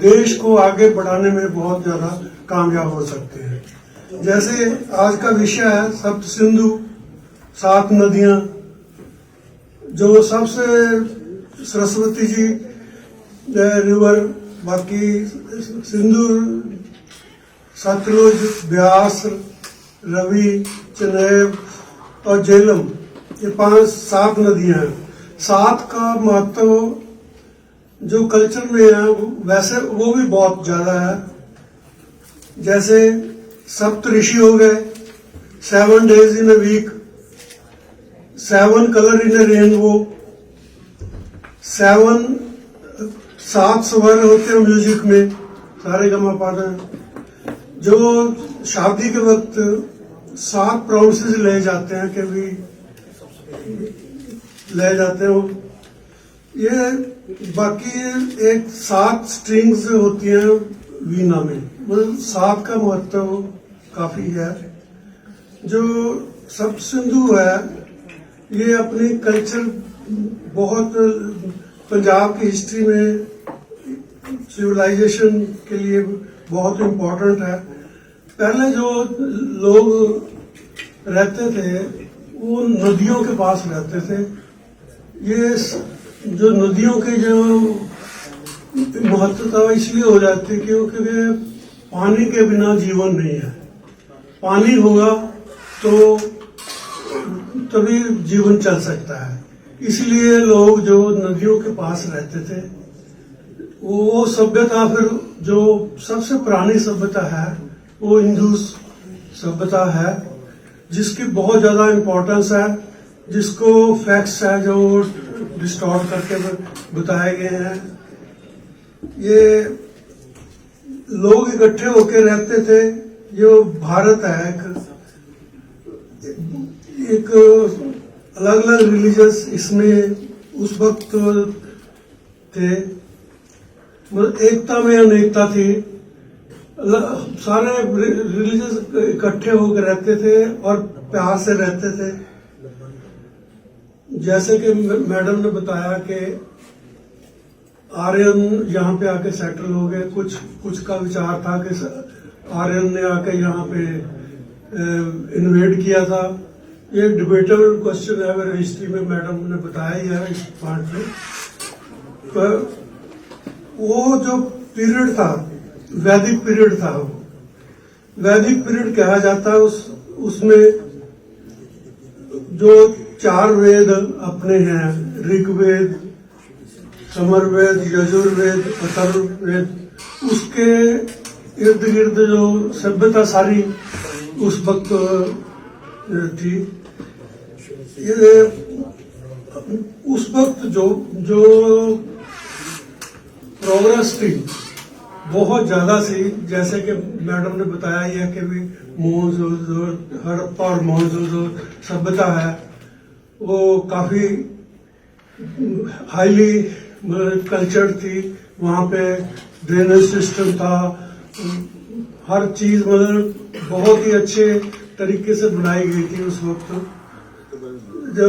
[SPEAKER 4] देश को आगे बढ़ाने में बहुत ज्यादा कामयाब हो सकते हैं। जैसे आज का विषय है सप्त सिंधु, 7 नदियां, जो सबसे सरस्वती जी रिवर, बाकी सिंधु, सतलुज, ब्यास, रवि, चनेब और झेलम, ये 7 नदियां हैं। 7 का महत्व जो कल्चर में है वैसे वो भी बहुत ज्यादा है। जैसे सप्त ऋषि हो गए, 7 days in a week, 7 colour in a rainbow, 7 स्वर होते हैं म्यूजिक में, सारे गमा पाना। जो शादी के वक्त 7 प्रोमिसेस ले जाते हैं कि भी ले जाते हो, ये बाकी एक 7 स्ट्रिंग्स होती हैं वीणा में, मतलब 7 का महत्व काफी है। जो सप्त सिंधु है ये अपनी कल्चर बहुत पंजाब की हिस्ट्री में सिविलाइजेशन के लिए बहुत इम्पोर्टेंट है। पहले जो लोग रहते थे वो नदियों के पास रहते थे। ये जो नदियों की जो महत्वता इसलिए हो जाती है क्योंकि पानी के बिना जीवन नहीं है। पानी होगा तो तभी जीवन चल सकता है। इसलिए लोग जो नदियों के पास रहते थे वो सभ्यता, फिर जो सबसे पुरानी सभ्यता है वो हिंदू सभ्यता है, जिसकी बहुत ज्यादा इम्पोर्टेंस है, जिसको फैक्ट्स है जो डिस्टॉर्ट करके बताए गए हैं। ये लोग इकट्ठे होकर रहते थे। जो भारत है एक अलग अलग रिलीजियस इसमें उस वक्त थे, मतलब एकता में अनेकता थी। सारे रिलीजियस इकट्ठे होकर रहते थे और प्यार से रहते थे। जैसे कि मैडम ने बताया कि आर्यन यहाँ पे आके सेटल हो गए। कुछ का विचार था कि आर्यन ने आके यहाँ पे इन्वेड किया था। ये डिबेटेबल क्वेश्चन है, मेरे हिस्ट्री में मैडम ने बताया ही है इस पार्ट में। तो वो जो पीरियड था वैदिक पीरियड था, वो वैदिक पीरियड कहा जाता है। उसमें जो 4 वेद अपने हैं, ऋग्वेद, समरवेद, यजुर्वेद, अथर्ववेद, उसके इर्द गिर्द जो सभ्यता सारी उस वक्त थी। ये उस वक्त जो प्रोग्रेस थी बहुत ज्यादा थी। जैसे कि मैडम ने बताया ही है कि भी मोहनजोदड़ो, हड़प्पा और मोहनजोदड़ो सभ्यता है वो काफी हाईली कल्चर थी। वहाँ पे ड्रेनेज सिस्टम था, हर चीज मतलब बहुत ही अच्छे तरीके से बनाई गई थी उस वक्त। जो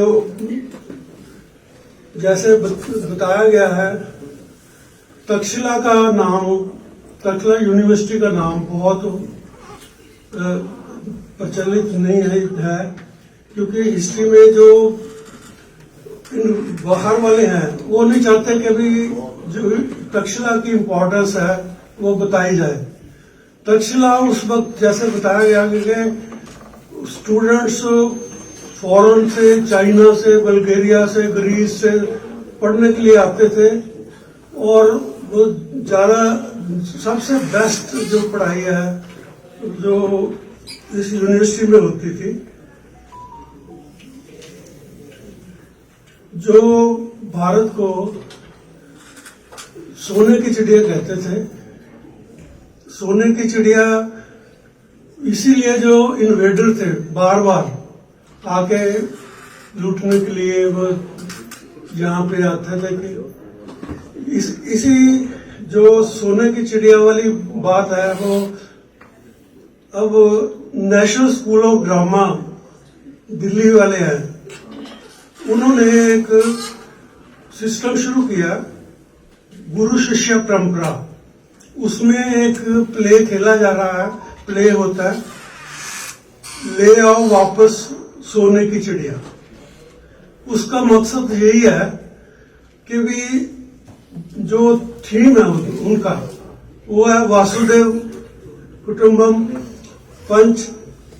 [SPEAKER 4] जैसे बताया गया है, तक्षशिला का नाम
[SPEAKER 7] तक्षशिला यूनिवर्सिटी का नाम बहुत प्रचलित नहीं है क्योंकि हिस्ट्री में जो बाहर वाले हैं वो नहीं चाहते कि भी जो तक्षशिला की इम्पोर्टेंस है वो बताई जाए। तक्षशिला उस वक्त जैसे बताया गया कि स्टूडेंट्स फॉरेन से, चाइना से, बल्गेरिया से, ग्रीस से पढ़ने के लिए आते थे और वो ज्यादा सबसे बेस्ट जो पढ़ाई है जो इस यूनिवर्सिटी में होती थी। जो भारत को सोने की चिड़िया कहते थे, सोने की चिड़िया इसीलिए जो इन्वेडर थे बार बार आके लूटने के लिए वो यहाँ पे आते थे कि इसी जो सोने की चिड़िया वाली बात है वो अब national school of drama Delhi वाले हैं, उन्होंने एक सिस्टम शुरू किया गुरु शिष्य परंपरा। उसमें एक प्ले खेला जा रहा है, प्ले होता है ले आओ वापस सोने की चिड़िया। उसका मकसद यही है कि भी जो थीम है उनका वो है वासुदेव कुटुंबम पंच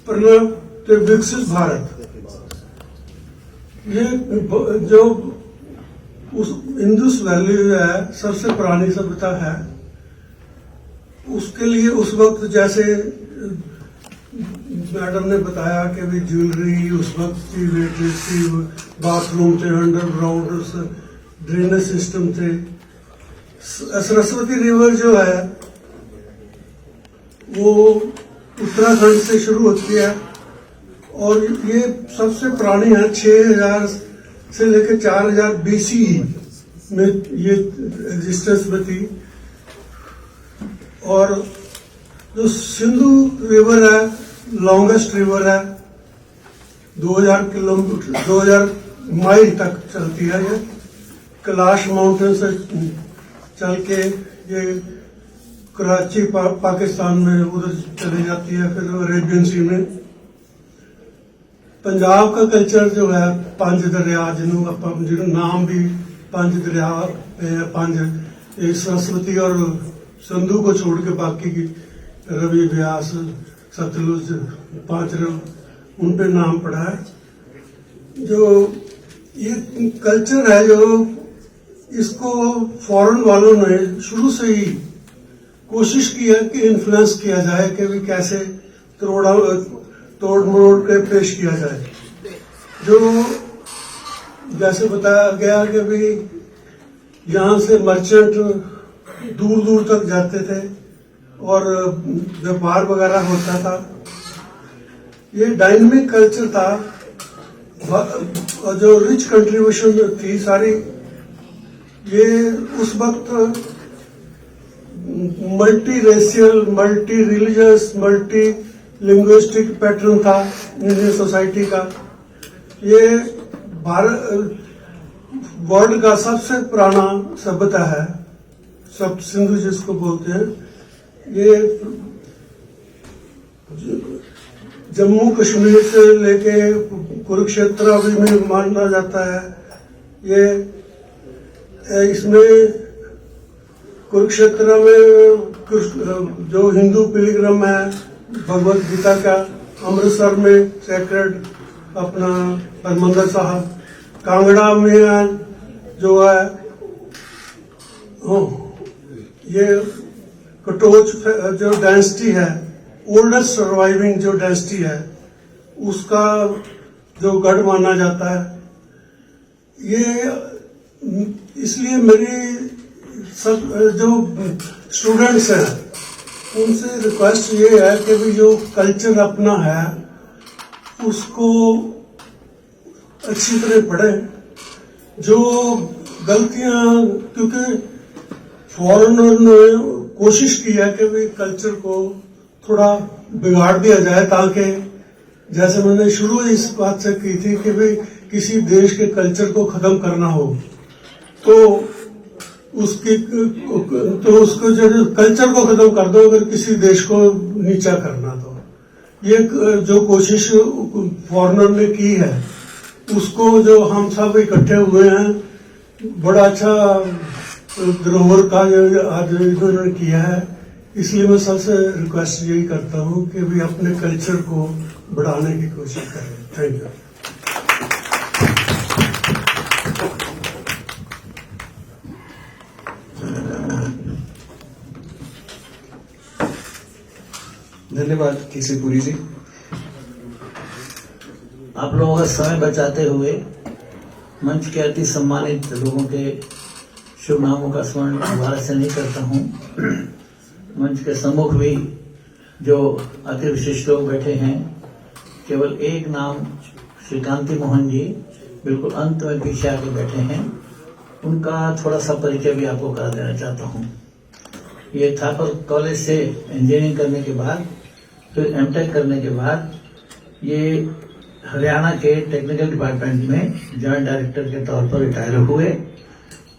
[SPEAKER 7] प्रणव ते विकसित भारत। ये जो उस इंडस वैली है सबसे पुरानी सभ्यता है, उसके लिए उस वक्त जैसे मैडम ने बताया कि भी ज्वेलरी उस वक्त की लेटेस्ट थी, बाथरूम थे, अंडरग्राउंड ड्रेनेज सिस्टम थे। सरस्वती रिवर जो है वो उत्तराखंड से शुरू होती है और ये सबसे पुरानी है, 6000 से लेकर 4000 BC में ये एग्जिस्टेंस में थी। और जो सिंधु रिवर है लॉन्गेस्ट रिवर है, 2000 किलोमीटर 2000 माइल तक चलती है। ये कैलाश माउंटेन से चल के ये कराची पाकिस्तान में उधर चली जाती है, फिर अरेबियन सी में। पंजाब का कल्चर जो है पंज दरिया जिन्होंने नाम भी पंज दरिया पंज, एक सरस्वती और सिंधु को छोड़ के बाकी की रवि व्यास सतलुज पांच उन पे नाम पड़ा है। जो ये कल्चर है जो इसको फॉरेन वालों ने शुरू से ही कोशिश की है कि इन्फ्लुएंस किया जाए कि भी कैसे तोड़ मरोड़ के पेश किया जाए। जो जैसे बताया गया कि भी यहाँ से मर्चेंट दूर दूर तक जाते थे और व्यापार वगैरह होता था। ये डायनामिक कल्चर था और जो रिच कंट्रीब्यूशन थी सारी, ये उस वक्त multi racial, multi religious, multi linguistic pattern था इंडियन सोसाइटी का। ये भारत वर्ल्ड का सबसे पुराना सभ्यता है, सब सिंधु जिसको बोलते हैं। ये जम्मू कश्मीर से लेके कुरुक्षेत्र अभी में माना जाता है। ये इसमें कुरुक्षेत्र में जो हिंदू पिलग्रम है भगवत गीता का, अमृतसर में सेक्रेड अपना हरमंदिर साहब, कांगड़ा में जो है ये कटोच जो डायनेस्टी है, ओल्डेस्ट सर्वाइविंग जो डायनेस्टी है, उसका जो गढ़ माना जाता है। ये इसलिए मेरी सब जो स्टूडेंट्स हैं उनसे रिक्वेस्ट ये है कि भी जो कल्चर अपना है उसको अच्छी तरह पढ़ें। जो गलतियां, क्योंकि फॉरेनर ने कोशिश की है कि भी कल्चर को थोड़ा बिगाड़ दिया जाए, ताकि जैसे मैंने शुरू इस बात से की थी कि भी किसी देश के कल्चर को खत्म करना हो तो उसकी तो उसको जो कल्चर को खत्म कर दो अगर किसी देश को नीचा करना तो ये जो कोशिश फॉरेनर ने की है उसको जो हम सब इकट्ठे हुए हैं बड़ा अच्छा धरोहर का आज इन्होंने किया है। इसलिए मैं सबसे रिक्वेस्ट यही करता हूं कि भी अपने कल्चर को बढ़ाने की कोशिश करें। Thank you.
[SPEAKER 1] धन्यवाद केसी पुरी जी।
[SPEAKER 8] आप लोगों का समय बचाते हुए मंच के अति सम्मानित लोगों के शुभ नामों का स्मरण दोबारा से नहीं करता हूं। मंच के सम्मुख भी जो अति विशिष्ट लोग बैठे हैं, केवल एक नाम श्री कांति मोहन जी बिल्कुल अंत में पीछे आके बैठे हैं, उनका थोड़ा सा परिचय भी आपको करा देना चाहता हूं। ये थापर कॉलेज से इंजीनियरिंग करने के बाद फिर एमटेक करने के बाद ये हरियाणा के टेक्निकल डिपार्टमेंट में जॉइंट डायरेक्टर के तौर पर रिटायर हुए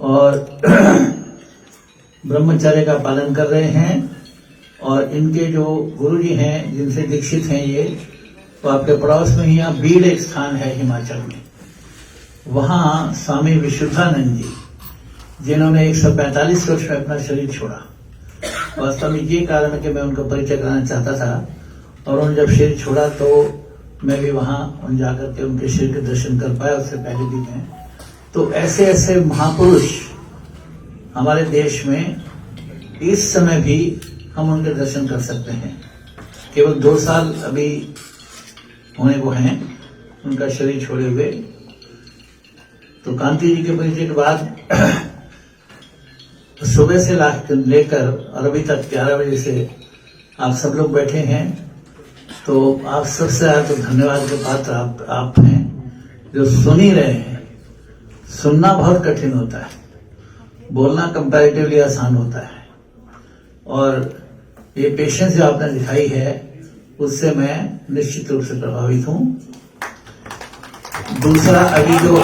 [SPEAKER 8] और ब्रह्मचर्य का पालन कर रहे हैं। और इनके जो गुरुजी हैं जिनसे दीक्षित हैं ये, तो आपके पड़ोस में ही यहाँ बीड एक स्थान है हिमाचल में, वहाँ स्वामी विशुद्धानंद जी जिन्होंने 145 वर्ष में अपना शरीर छोड़ा। वास्तव में ये कारण है कि मैं उनका परिचय कराना चाहता था और उन्होंने जब शरीर छोड़ा तो मैं भी वहां जाकर के उनके शरीर के दर्शन कर पाया, उससे पहले भी मैं। तो ऐसे ऐसे महापुरुष हमारे देश में इस समय भी हम उनके दर्शन कर सकते हैं। केवल 2 साल अभी होने को हैं उनका शरीर छोड़े हुए। तो कांति जी के परिचय के बाद सुबह से लेकर और अभी तक 11 बजे से आप सब लोग बैठे हैं, तो आप सबसे ज्यादा तो धन्यवाद के पात्र आप हैं जो सुन ही रहे हैं। सुनना बहुत कठिन होता है, बोलना कंपैरेटिवली आसान होता है, और ये पेशेंस जो आपने दिखाई है उससे मैं निश्चित रूप से प्रभावित हूं। दूसरा अभी जो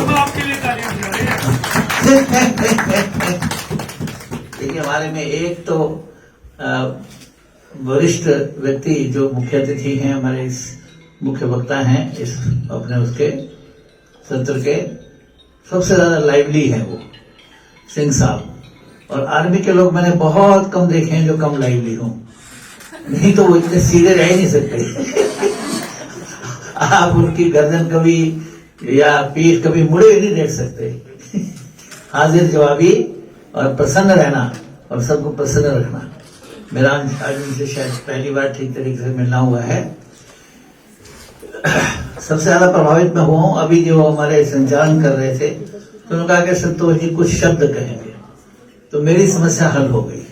[SPEAKER 8] देखिए हमारे में एक तो वरिष्ठ व्यक्ति जो मुख्य अतिथि हैं, हमारे इस मुख्य वक्ता हैं इस अपने उसके सत्र के, सबसे ज्यादा लाइवली है वो सिंह साहब। और आर्मी के लोग मैंने बहुत कम देखे हैं जो कम लाइवली हों, नहीं तो वो इतने सीधे रह ही नहीं सकते। आप उनकी गर्दन कभी या पीठ कभी मुड़े ही नहीं देख सकते। हाजिर जवाबी और प्रसन्न रहना और सबको प्रसन्न रखना। मेरा आज उनसे शायद पहली बार ठीक तरीके से मिलना हुआ है। सबसे ज्यादा प्रभावित मैं हुआ हूं, अभी जो हमारे संचालन कर रहे थे तो उन्होंने कहा कि संतोष जी कुछ शब्द कहेंगे, तो मेरी समस्या हल हो गई,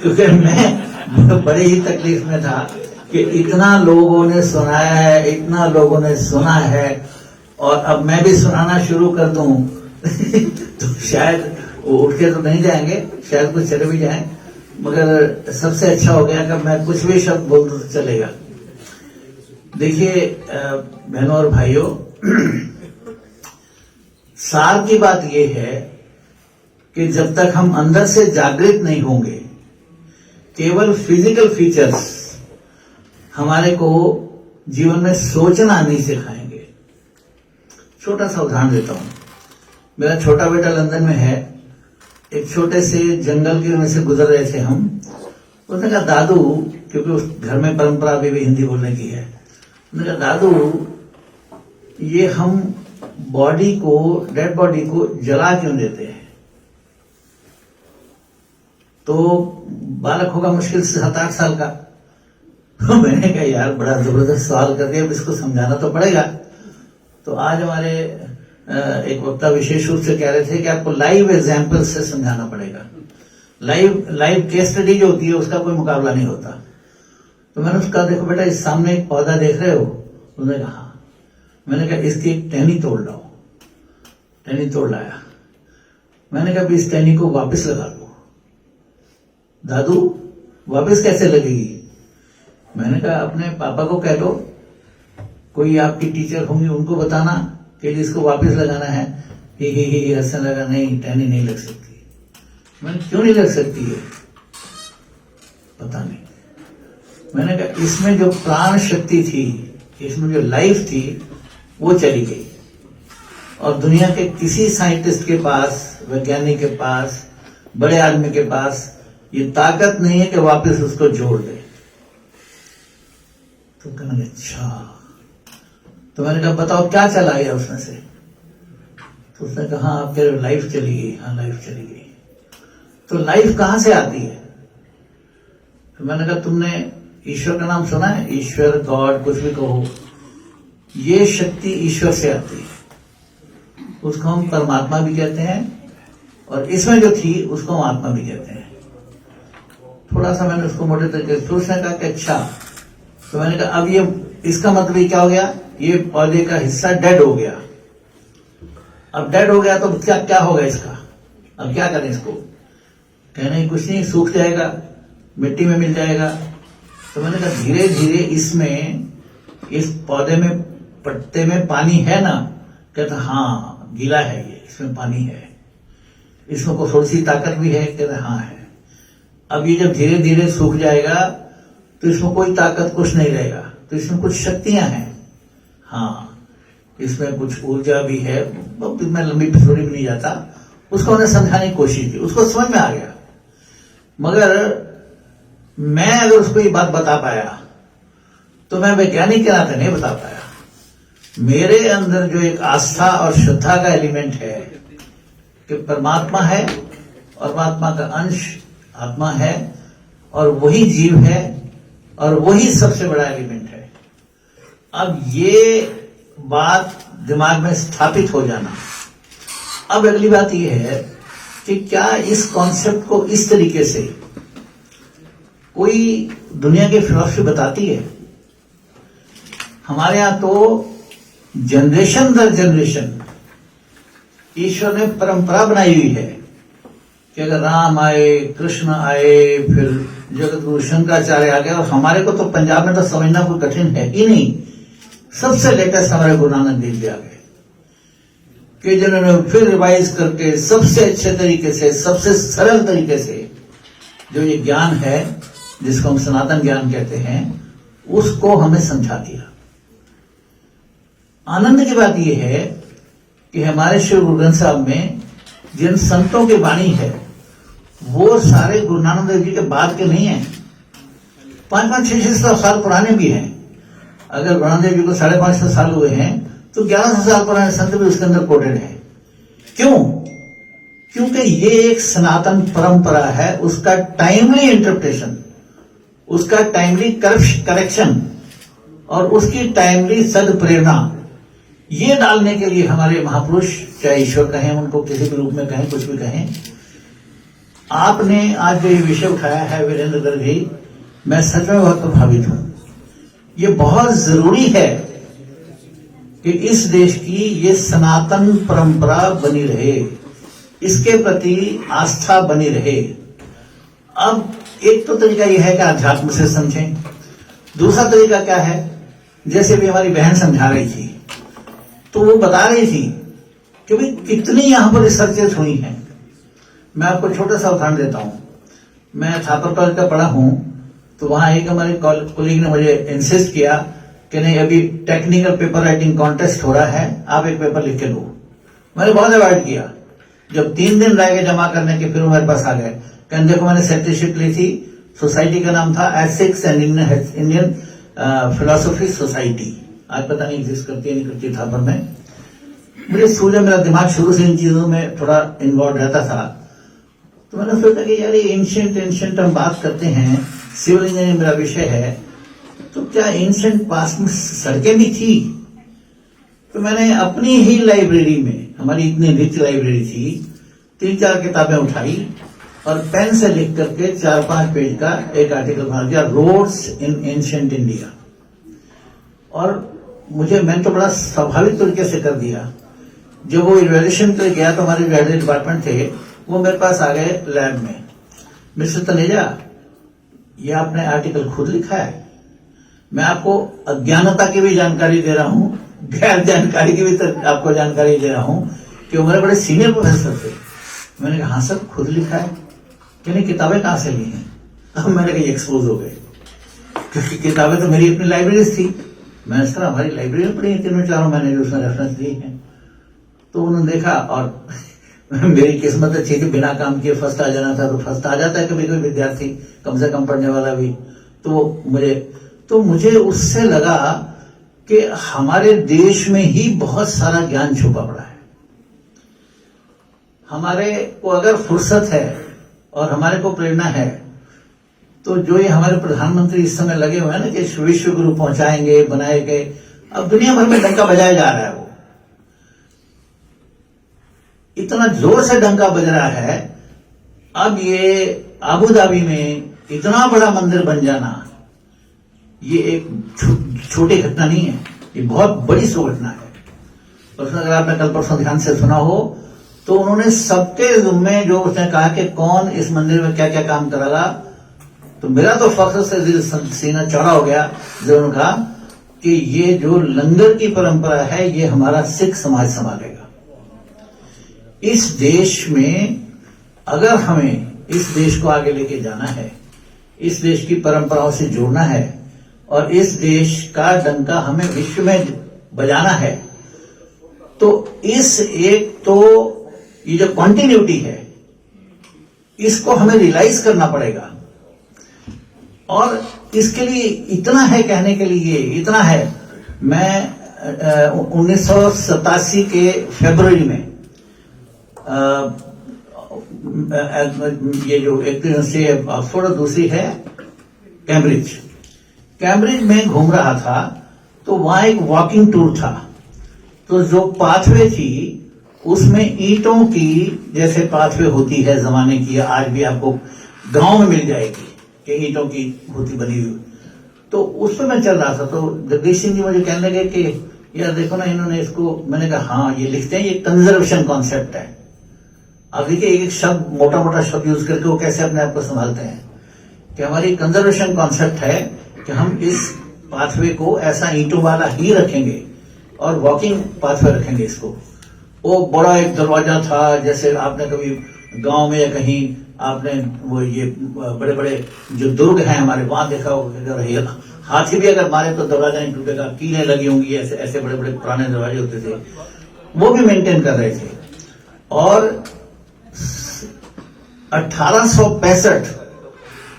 [SPEAKER 8] क्योंकि मैं बड़े ही तकलीफ में था कि इतना लोगों ने सुनाया है, इतना लोगों ने सुना है, और अब मैं भी सुनाना शुरू कर दूं तो शायद वो उठ के तो नहीं जाएंगे, शायद कुछ चले भी जाएं, मगर सबसे अच्छा हो गया कि मैं कुछ भी शब्द बोल दूं तो चलेगा। देखिए बहनों और भाइयों, सार की बात यह है कि जब तक हम अंदर से जागृत नहीं होंगे, केवल फिजिकल फीचर्स हमारे को जीवन में सोचना नहीं सिखाएंगे। छोटा सा उदाहरण देता हूं। मेरा छोटा बेटा लंदन में है। एक छोटे से जंगल के में से गुजर रहे थे हम। उसने कहा दादू, क्योंकि उस घर में परंपरा अभी भी हिंदी बोलने की है, उसने कहा दादू ये हम बॉडी को, डेड बॉडी को जला क्यों देते हैं? तो बालक होगा मुश्किल से 7-8 साल का। तो मैंने कहा यार बड़ा जबरदस्त सवाल कर दिया, अब इसको समझाना तो पड़ेगा। तो आज हमारे एक वक्ता विशेष रूप से कह रहे थे कि आपको लाइव एग्जाम्पल से समझाना पड़ेगा। लाइव केस स्टडी जो होती है उसका कोई मुकाबला नहीं होता। तो मैंने उसका, देखो बेटा इस सामने एक पौधा देख रहे हो? उन्होंने कहा हाँ। मैंने कहा इसकी एक टहनी तोड़ लाओ। टहनी तोड़ लाया। मैंने कहा इस टहनी को वापस लगा दो। दादू वापस कैसे लगेगी? मैंने कहा अपने पापा को कह दो, कोई आपकी टीचर होंगी उनको बताना कि इसको वापस लगाना है। ही हंसने लगा, नहीं टहनी नहीं लग सकती। मैंने क्यों नहीं लग सकती है? पता नहीं। मैंने कहा इसमें जो प्राण शक्ति थी, इसमें जो लाइफ थी, वो चली गई। और दुनिया के किसी साइंटिस्ट के पास, वैज्ञानिक के पास, बड़े आदमी के पास ये ताकत नहीं है कि वापस उसको जोड़ दे। तो कहने लगे अच्छा। तो मैंने कहा बताओ क्या चला गया उसमें से? तो उसने कहा हाँ आपके लाइफ चली गई। हाँ लाइफ चली गई। तो लाइफ कहां से आती है? तो मैंने कहा तुमने ईश्वर का नाम सुना है? ईश्वर, गॉड, कुछ भी कहो, ये शक्ति ईश्वर से आती है। उसको हम परमात्मा भी कहते हैं और इसमें जो थी उसको हम आत्मा भी कहते हैं। थोड़ा सा मैंने उसको मोटे तरीके से सोचने कहा कि अच्छा। तो मैंने कहा अब ये इसका मतलब ये क्या हो गया? ये पौधे का हिस्सा डेड हो गया। अब डेड हो गया तो क्या क्या होगा इसका? अब क्या करें इसको? कहने कुछ नहीं, सूख जाएगा, मिट्टी में मिल जाएगा। तो मैंने कहा धीरे धीरे इसमें, इस पौधे में, पत्ते में पानी है ना? कहता हाँ गीला है ये, इसमें पानी है, इसमें को थोड़ी सी ताकत भी है। कहते हाँ है। अब ये जब धीरे धीरे सूख जाएगा तो इसमें कोई ताकत कुछ नहीं रहेगा, तो इसमें कुछ शक्तियां हैं। हाँ इसमें कुछ ऊर्जा भी है। मैं लंबी स्टोरी में नहीं जाता। उसको मैंने समझाने की कोशिश की, उसको समझ में आ गया। मगर मैं अगर उसको ये बात बता पाया तो मैं वैज्ञानिक के नाते नहीं बता पाया। मेरे अंदर जो एक आस्था और श्रद्धा का एलिमेंट है कि परमात्मा है और परमात्मा का अंश आत्मा है और वही जीव है और वही सबसे बड़ा एलिमेंट है। अब ये बात दिमाग में स्थापित हो जाना। अब अगली बात यह है कि क्या इस कॉन्सेप्ट को इस तरीके से कोई दुनिया की फिलॉसफी बताती है? हमारे यहां तो जनरेशन दर जनरेशन ईश्वर ने परंपरा बनाई हुई है कि अगर राम आए, कृष्ण आए, फिर जगत गुरु शंकराचार्य आ गए। और हमारे को तो पंजाब में तो समझना कोई कठिन है ही नहीं। सबसे लेटेस्ट हमारे गुरु नानक देव जी आ गए कि जिन्होंने फिर रिवाइज करके सबसे अच्छे तरीके से, सबसे सरल तरीके से जो ये ज्ञान है जिसको हम सनातन ज्ञान कहते हैं, उसको हमें समझा दिया। आनंद की बात यह है कि हमारे श्री गुरु ग्रंथ साहब में जिन संतों की वाणी है वो सारे गुरु नानक देव जी के बाद के नहीं है। 5-5, 6-6 साल पुराने भी हैं। अगर गुरु नानक देव जी को 550 साल हुए हैं तो 1100 साल पुराने संत भी उसके अंदर कोटेड है। क्यों? क्योंकि ये एक सनातन परंपरा है। उसका टाइमली इंटरप्रिटेशन, उसका टाइमली करेक्शन और उसकी टाइमली सदप्रेरणा, ये डालने के लिए हमारे महापुरुष, चाहे ईश्वर कहें, उनको किसी भी रूप में कहें, कुछ भी कहें, आपने आज जो ये विषय उठाया है वीरेंद्र गर्ग जी, मैं सच में बहुत प्रभावित हूं। ये बहुत जरूरी है कि इस देश की ये सनातन परंपरा बनी रहे, इसके प्रति आस्था बनी रहे। अब एक तो तरीका यह है कि अध्यात्म से समझें। दूसरा तरीका क्या है? जैसे भी हमारी बहन समझा रही थी तो वो बता रही थी कि भाई कितनी यहां पर रिसर्चेस हुई हैं। मैं आपको छोटा सा उदाहरण देता हूं। मैं थापर कॉलेज का पढ़ा हूं तो वहां एक हमारे कोलीग ने मुझे इंसिस्ट किया कि नहीं अभी टेक्निकल पेपर राइटिंग कॉन्टेस्ट हो रहा है, आप एक पेपर लिख के दो। मैंने बहुत अवॉइड किया। जब 3 दिन रह गए जमा करने के, फिर वो मेरे पास आ गए, कहने देखो मैंने सेक्रेटरीशिप ली थी, सोसाइटी का नाम था ethics and Indian philosophy society. आज पता नहीं एग्जिस्ट करती है नहीं करती थापर में। मुझे सूझा, मेरा दिमाग शुरू से इन चीजों में थोड़ा इन्वॉल्व रहता था। तो मैंने सोचा कि यार ये एंशिएंट हम बात करते हैं, सिविल इंजीनियरिंग मेरा विषय है, तो क्या एंशिएंट पास में सड़कें भी थी? तो मैंने अपनी ही लाइब्रेरी में, हमारी इतनी रिच लाइब्रेरी थी, 3-4 किताबें उठाई और पेन से लिख करके 4-5 पेज का एक आर्टिकल बना दिया, रोड्स इन एंशिएंट इंडिया। और मैंने तो बड़ा स्वाभाविक तरीके से कर दिया। जब वो इवैल्यूएशन के लिए गया तो हमारे जो डिपार्टमेंट थे वो मेरे पास आ गए लैब में, मिस्टर तनेजा ये आपने आर्टिकल खुद लिखा है? मैं आपको अज्ञानता की भी जानकारी दे रहा हूं, गैर जानकारी की भी आपको जानकारी दे रहा हूं कि वो मेरे बड़े सीनियर प्रोफेसर थे। मैंने कहा हाँ सर खुद लिखा है। यानी किताबें कहाँ से ली हैं? अब मैंने कहा एक्सपोज हो गए, क्योंकि किताबें तो मेरी अपनी लाइब्रेरी थी। मैंने सर हमारी लाइब्रेरी में पढ़ी हैं तीनों चारों मैंने जो उसमें रेफरेंस दी हैं। तो उन्होंने देखा और मेरी किस्मत अच्छी थी, बिना काम किए फर्स्ट आ जाना था, तो फर्स्ट आ जाता है कभी कोई विद्यार्थी, कम से कम पढ़ने वाला भी। तो मुझे उससे लगा कि हमारे देश में ही बहुत सारा ज्ञान छुपा पड़ा है। हमारे को अगर फुर्सत है और हमारे को प्रेरणा है, तो जो ये हमारे प्रधानमंत्री इस समय लगे हुए हैं ना कि विश्व गुरु पहुंचाएंगे, बनाएंगे, अब दुनिया भर में डंका बजाया जा रहा है। वो इतना जोर से डंका बज रहा है। अब ये आबू धाबी में इतना बड़ा मंदिर बन जाना, ये एक छोटी घटना नहीं है, ये बहुत बड़ी सो घटना है। और अगर आपने कल परसों ध्यान से सुना हो तो उन्होंने सबके जुम्मे जो उसने कहा कि कौन इस मंदिर में क्या क्या काम करेगा, तो मेरा तो फख्र से सीना चौड़ा हो गया जब उन्होंने कहा कि ये जो लंगर की परंपरा है ये हमारा सिख समाज संभालेगा। इस देश में अगर हमें इस देश को आगे लेके जाना है, इस देश की परंपराओं से जोड़ना है और इस देश का डंका हमें विश्व में बजाना है, तो ये जो कॉन्टिन्यूटी है इसको हमें रियलाइज करना पड़ेगा। और इसके लिए इतना है, कहने के लिए इतना है, मैं 1987 के फरवरी में ये जो एक यूनिवर्सिटी है ऑक्सफोर्ड और दूसरी है कैम्ब्रिज में घूम रहा था, तो वहां एक वॉकिंग टूर था। तो जो पाथवे थी उसमें ईंटों की जैसे पाथवे होती है जमाने की, आज भी आपको गांव में मिल जाएगी कि ईंटों की होती बनी हुई। तो उस पर मैं चल रहा था, तो जगदीश सिंह जी मुझे कहने लगे कि यार देखो ना इन्होंने इसको, मैंने कहा हाँ ये लिखते हैं, ये कंजर्वेशन कॉन्सेप्ट है। अब देखिए एक शब्द, मोटा मोटा शब्द यूज करके वो कैसे अपने आप को संभालते हैं कि हमारी कंजर्वेशन कॉन्सेप्ट है कि हम इस पाथवे को ऐसा ईंटों वाला ही रखेंगे और वॉकिंग पाथवे रखेंगे इसको। वो बड़ा एक दरवाजा था, जैसे आपने कभी गांव में या कहीं आपने वो ये बड़े बड़े जो दुर्ग हैं हमारे वहां देखा होगा, हाथी भी अगर मारे तो दरवाजा नहीं टूटेगा, कीलें लगी होंगी, ऐसे ऐसे बड़े बड़े पुराने दरवाजे होते थे, वो भी मेंटेन कर रहे थे। और 1865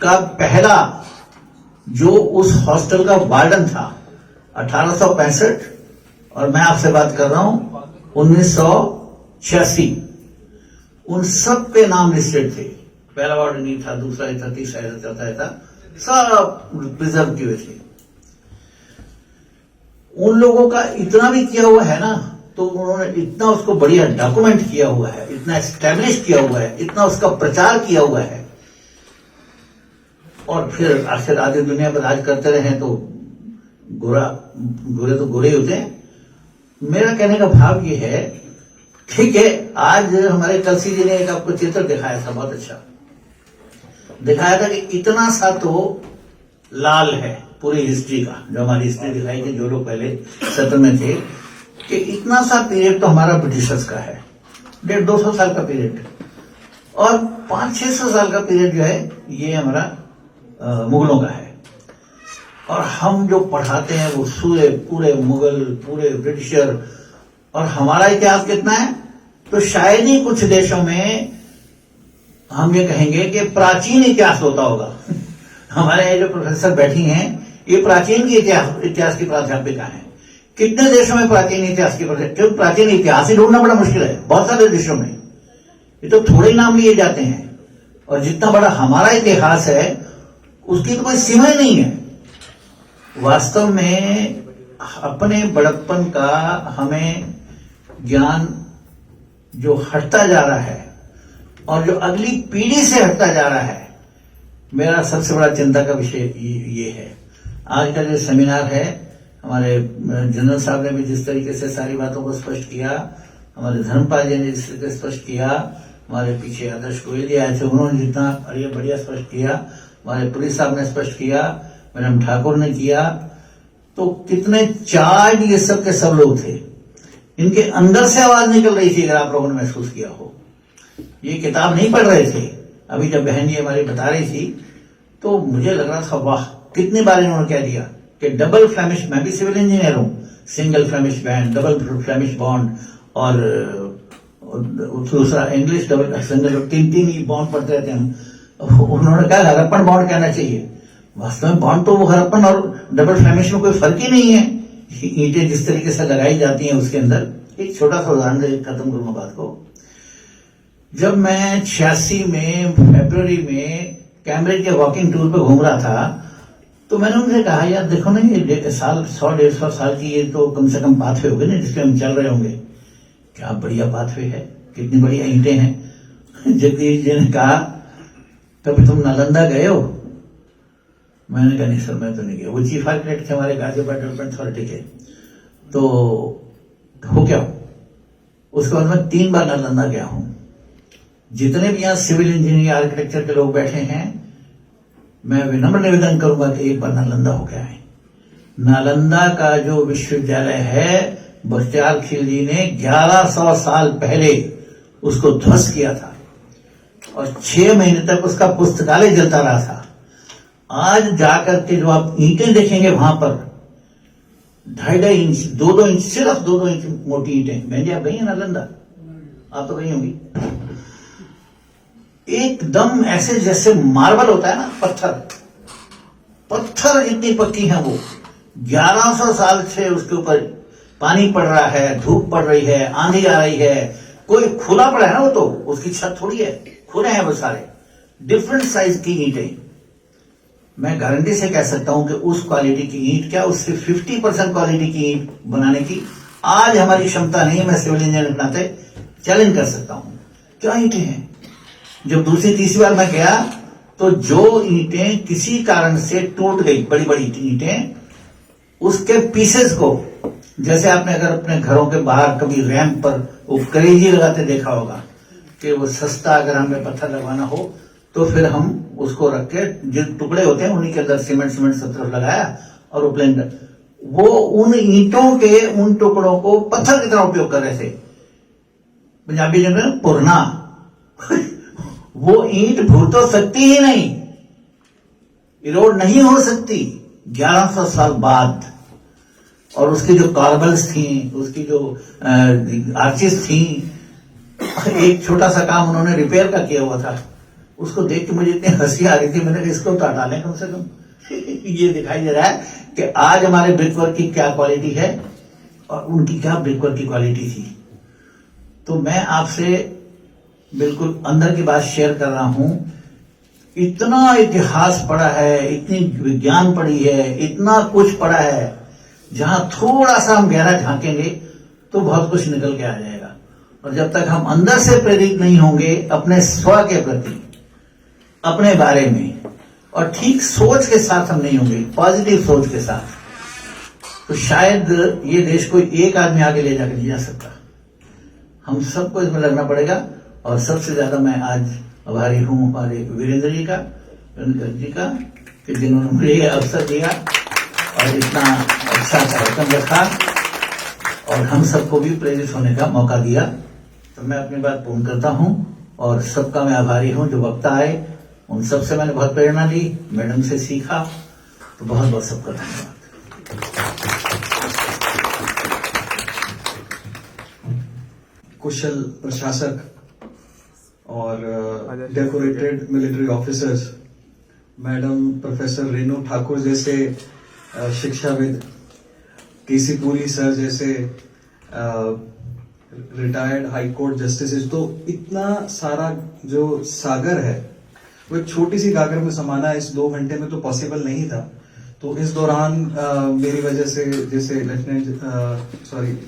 [SPEAKER 8] का पहला जो उस हॉस्टल का वार्डन था, 1865, और मैं आपसे बात कर रहा हूं 1986, उन सब पे नाम लिस्टेड थे। पहला वार्डन नहीं था, दूसरा था, तीसरा था, चौथा था, सब प्रिजर्व किए हुए थे। उन लोगों का इतना भी किया हुआ है ना, तो उन्होंने इतना उसको बढ़िया डॉक्यूमेंट किया हुआ है, इतना एस्टैब्लिश किया हुआ है, इतना उसका प्रचार किया हुआ है, और फिर आखिर आधी दुनिया पर राज करते रहे तो गोरे तो गोरे होते हैं। मेरा कहने का भाव ये है, ठीक है, आज हमारे कलसी जी ने एक आपको चित्र दिखाया था, बहुत अच्छा दिखाया था कि इतना सा तो लाल है पूरी हिस्ट्री का, जो हमारी हिस्ट्री दिखाई थी, जो लोग पहले सत्र में थे, कि इतना सा पीरियड तो हमारा ब्रिटिशर्स का है, 150-200 साल का पीरियड, और 500-600 साल का पीरियड जो है ये हमारा मुगलों का है। और हम जो पढ़ाते हैं वो पूरे मुगल, पूरे ब्रिटिशर, और हमारा इतिहास कितना है, तो शायद ही कुछ देशों में हम ये कहेंगे कि प्राचीन इतिहास होता होगा। हमारे यहाँ जो प्रोफेसर बैठी हैं ये प्राचीन की इतिहास की प्राध्यापिका हैं। कितने देशों में प्राचीन इतिहास की क्योंकि प्राचीन इतिहास ही ढूंढना बड़ा मुश्किल है, बहुत सारे देशों में ये तो थोड़े नाम लिए जाते हैं, और जितना बड़ा हमारा इतिहास है उसकी तो कोई सीमा ही नहीं है। वास्तव में अपने बड़प्पन का हमें ज्ञान जो हटता जा रहा है और जो अगली पीढ़ी से हटता जा रहा है, मेरा सबसे बड़ा चिंता का विषय ये है। आज का जो सेमिनार है, हमारे जनरल साहब ने भी जिस तरीके से सारी बातों को स्पष्ट किया, हमारे धर्मपाल जी ने जिस तरीके से स्पष्ट किया, हमारे पीछे आदर्श गोयल जी आए थे, उन्होंने जितना बढ़िया स्पष्ट किया, हमारे पुलिस साहब ने स्पष्ट किया, मैडम ठाकुर ने किया, तो कितने चार्ज ये सब के सब लोग थे, इनके अंदर से आवाज निकल रही थी। अगर आप लोगों ने महसूस किया हो, ये किताब नहीं पढ़ रहे थे, अभी जब बहन जी हमारी बता रही थी तो मुझे लग रहा था वाह कितनी बार इन्होंने कह दिया कि डबल फ्लैमिश, मैं भी सिविल इंजीनियर हूं, single Flemish band, double Flemish bond और दूसरा इंग्लिश डबल सिंगल, तीन ही बॉन्ड पढ़ते रहते हैं। उन्होंने कहा हरप्पन बॉन्ड कहना चाहिए। वास्तव में बॉन्ड तो वो हरप्पन और डबल फ्लैमिश में कोई फर्क ही नहीं है। ईंटें जिस तरीके से लगाई जाती हैं उसके अंदर, एक छोटा सा उदाहरण दे खत्म करूंगा बात को। जब मैं 86 में फरवरी में कैम्ब्रिज के वॉकिंग टूर पे घूम रहा था तो मैंने उनसे कहा यार देखो ना ये साल 100-150 साल की ये तो कम से कम पाथवे होगी ना जिसपे हम चल रहे होंगे। क्या बढ़िया पाथवे है, कितनी बढ़िया ईंटें हैं। जगदीश जी ने कहा कभी तुम नालंदा गए हो? मैंने कहा नहीं सर मैं तो नहीं गया। वो चीफ आर्किटेक्ट थे हमारे गाजियाबाद डेवलपमेंट अथॉरिटी के, तो हो क्या उसके बाद मैं 3 बार नालंदा गया हूं। जितने भी यहाँ सिविल इंजीनियरिंग आर्किटेक्चर के लोग बैठे हैं मैं विनम्र निवेदन करूंगा कि एक बार नालंदा हो गया है। नालंदा का जो विश्वविद्यालय है बख्तियार खिलजी ने 1100 साल पहले उसको ध्वस्त किया था और 6 महीने तक उसका पुस्तकालय जलता रहा था। आज जाकर के जो आप ईंटें देखेंगे वहां पर 2.5 इंच 2-2 इंच, सिर्फ 2-2 इंच मोटी ईंटें। बहन जी आप गई हैं नालंदा? आप तो गई होंगी। एकदम ऐसे जैसे मार्बल होता है ना, पत्थर इतनी पक्की है वो। 1100 साल से उसके ऊपर पानी पड़ रहा है, धूप पड़ रही है, आंधी आ रही है, कोई खुला पड़ा है ना, वो तो उसकी छत थोड़ी है, खुले हैं वो सारे डिफरेंट साइज की ईंटें। मैं गारंटी से कह सकता हूं कि उस क्वालिटी की ईंट क्या उससे 50% क्वालिटी की ईंट बनाने की आज हमारी क्षमता नहीं है। मैं सिविल इंजीनियर के नाते चैलेंज कर सकता हूं। क्या ईंटें हैं। जब दूसरी तीसरी बार मैं गया तो जो ईंटें किसी कारण से टूट गई, बड़ी बड़ी ईंटें, उसके पीसेस को, जैसे आपने अगर अपने घरों के बाहर कभी रैंप पर वो करेजी लगाते देखा होगा कि वो सस्ता अगर हमें पत्थर लगवाना हो तो फिर हम उसको रख के जो टुकड़े होते हैं उन्हीं के अंदर सीमेंट सब तरफ लगाया और वो प्लेन, वो उन ईंटों के उन टुकड़ों को पत्थर की तरह उपयोग कर रहे थे। पंजाबी जगह पुरना वो ईंट भूल तो सकती ही नहीं, इरोड नहीं हो सकती 1100 साल बाद। और उसकी जो कार्बल्स थी, उसकी जो आर्चिस थी, एक छोटा सा काम उन्होंने रिपेयर का किया हुआ था। उसको देख के मुझे इतनी हंसी आ रही थी, मैंने कहा इसको तो हटा लें कम से कम। ये दिखाई दे रहा है कि आज हमारे ब्रिकवर्क की क्या क्वालिटी है और उनकी क्या ब्रिकवर्क की क्वालिटी थी। तो मैं आपसे बिल्कुल अंदर की बात शेयर कर रहा हूं। इतना इतिहास पढ़ा है, इतनी विज्ञान पढ़ी है, इतना कुछ पढ़ा है, जहां थोड़ा सा हम गहरा झांकेंगे तो बहुत कुछ निकल के आ जाएगा। और जब तक हम अंदर से प्रेरित नहीं होंगे अपने स्व के प्रति, अपने बारे में, और ठीक सोच के साथ हम नहीं होंगे, पॉजिटिव सोच के साथ, तो शायद ये देश को एक आदमी आगे ले जाकर नहीं जा सकता। हम सबको इसमें लगना पड़ेगा। और सबसे ज्यादा मैं आज आभारी हूं हमारे वीरेंद्र जी का कि जिन्होंने मुझे ये अवसर दिया और इतना अच्छा कार्यक्रम रखा और हम सबको भी प्रेरित होने का मौका दिया। तो मैं अपनी बात पूर्ण करता हूं और सबका मैं आभारी हूं। जो वक्ता आए उन सबसे मैंने बहुत प्रेरणा ली, मैडम से सीखा, तो बहुत बहुत सबका धन्यवाद।
[SPEAKER 1] कुशल प्रशासक और decorated military officers, madam professor Renu Thakur जैसे शिक्षाविद, केसी पुरी सर जैसे रिटायर्ड हाई कोर्ट जस्टिस, तो इतना सारा जो सागर है वो एक छोटी सी गागर में समाना इस 2 घंटे में तो पॉसिबल नहीं था। तो इस दौरान मेरी वजह से जैसे लेफ्टिनेंट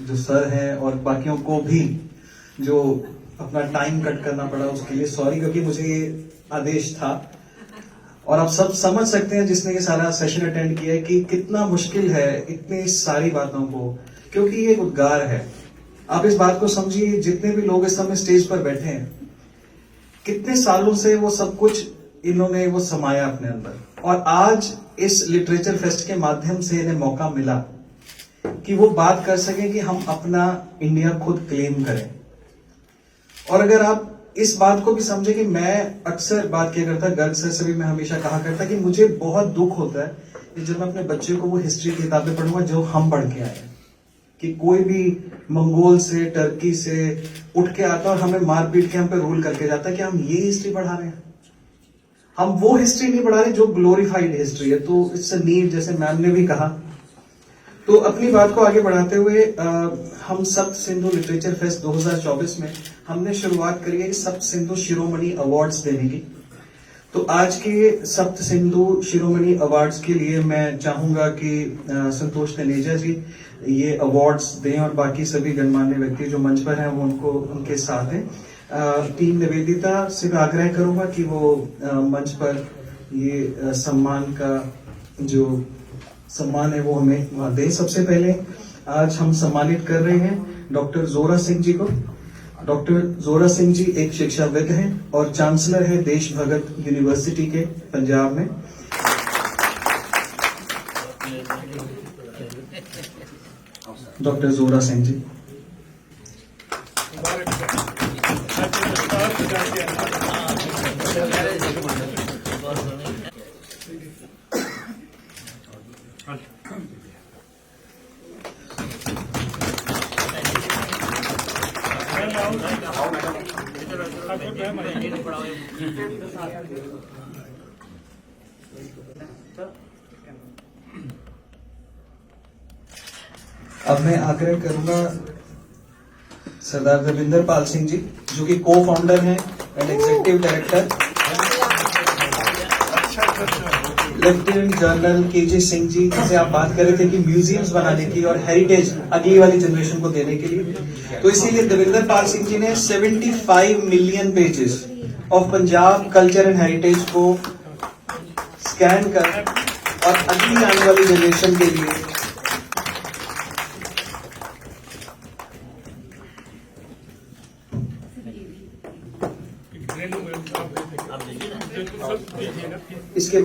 [SPEAKER 1] जो सर हैं और बाकियों को भी जो अपना टाइम कट करना पड़ा उसके लिए सॉरी, क्योंकि मुझे ये आदेश था। और आप सब समझ सकते हैं जिसने ये सारा सेशन अटेंड किया है कि कितना मुश्किल है इतनी सारी बातों को, क्योंकि ये उद्गार है। आप इस बात को समझिए, जितने भी लोग इस समय स्टेज पर बैठे हैं, कितने सालों से वो सब कुछ इन्होंने वो समाया अपने अंदर, और आज इस लिटरेचर फेस्ट के माध्यम से इन्हें मौका मिला कि वो बात कर सकें कि हम अपना इंडिया खुद क्लेम करें। और अगर आप इस बात को भी समझे कि मैं अक्सर बात किया करता, गर्ग सर से भी मैं हमेशा कहा करता कि मुझे बहुत दुख होता है कि जब मैं अपने बच्चे को वो हिस्ट्री की किताबें पढ़ूंगा जो हम पढ़ के आए, कि कोई भी मंगोल से, टर्की से उठ के आता और हमें मार पीट के हम पे रूल करके जाता है कि हम ये हिस्ट्री पढ़ा रहे हैं, हम वो हिस्ट्री नहीं पढ़ा रहे जो ग्लोरीफाइड हिस्ट्री है। तो इट्स अ नीड, जैसे मैम ने भी कहा। तो अपनी बात को आगे बढ़ाते हुए हम सप्त सिंधु लिटरेचर फेस्ट 2024 में हमने शुरुआत करी है सप्त सिंधु शिरोमणि अवार्ड्स देने की। तो आज के सप्त सिंधु शिरोमणि अवार्ड्स के लिए मैं चाहूंगा कि संतोष तनेजा जी ये अवार्ड्स दें और बाकी सभी गणमान्य व्यक्ति जो मंच पर हैं वो उनको उनके साथ हैं। टीम निवेदिता से मैं आग्रह करूंगा कि वो मंच पर ये सम्मान का जो सम्मान है वो हमें वहां दें। सबसे पहले आज हम सम्मानित कर रहे हैं डॉक्टर जोरा सिंह जी को। डॉक्टर जोरा सिंह जी एक शिक्षाविद हैं और चांसलर है देश भगत यूनिवर्सिटी के पंजाब में। डॉक्टर जोरा सिंह जी। अब मैं आग्रह करूंगा सरदार रविंदर पाल सिंह जी जो कि को फाउंडर हैं and executive director, lieutenant general K J Singh ji जिसे आप बात कर रहे थे कि म्यूजियम्स बनाने की और हेरिटेज अगली वाली जनरेशन को देने के लिए, तो इसीलिए रविंदर पाल सिंह जी ने 75 million pages of Punjab culture and heritage को स्कैन कर और अगली आने वाली जनरेशन के लिए इसके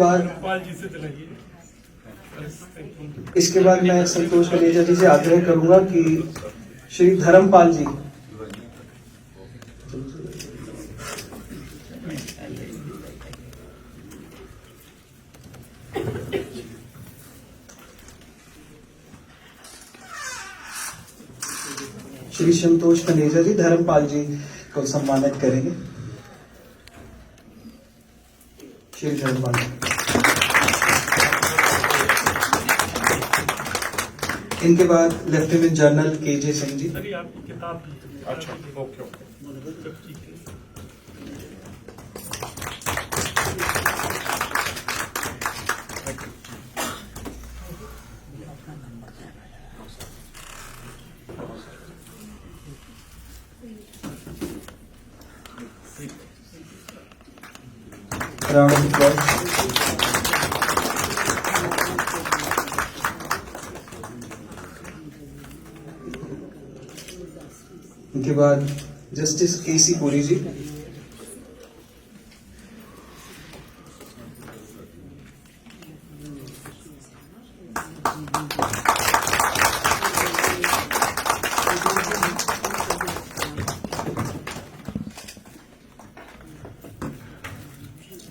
[SPEAKER 1] बाद मैं संतोष कलेजा जी से आग्रह करूंगा कि श्री धर्मपाल जी श्री संतोष कलेजा जी धर्मपाल जी को सम्मानित करेंगे। श्री धर्मपाल जी। इनके बाद लेफ्टिनेंट जनरल केजे सिंह जी।
[SPEAKER 4] आपकी किताब अच्छा, okay okay.
[SPEAKER 1] Round of applause. इनके बाद जस्टिस केसी पुरी जी।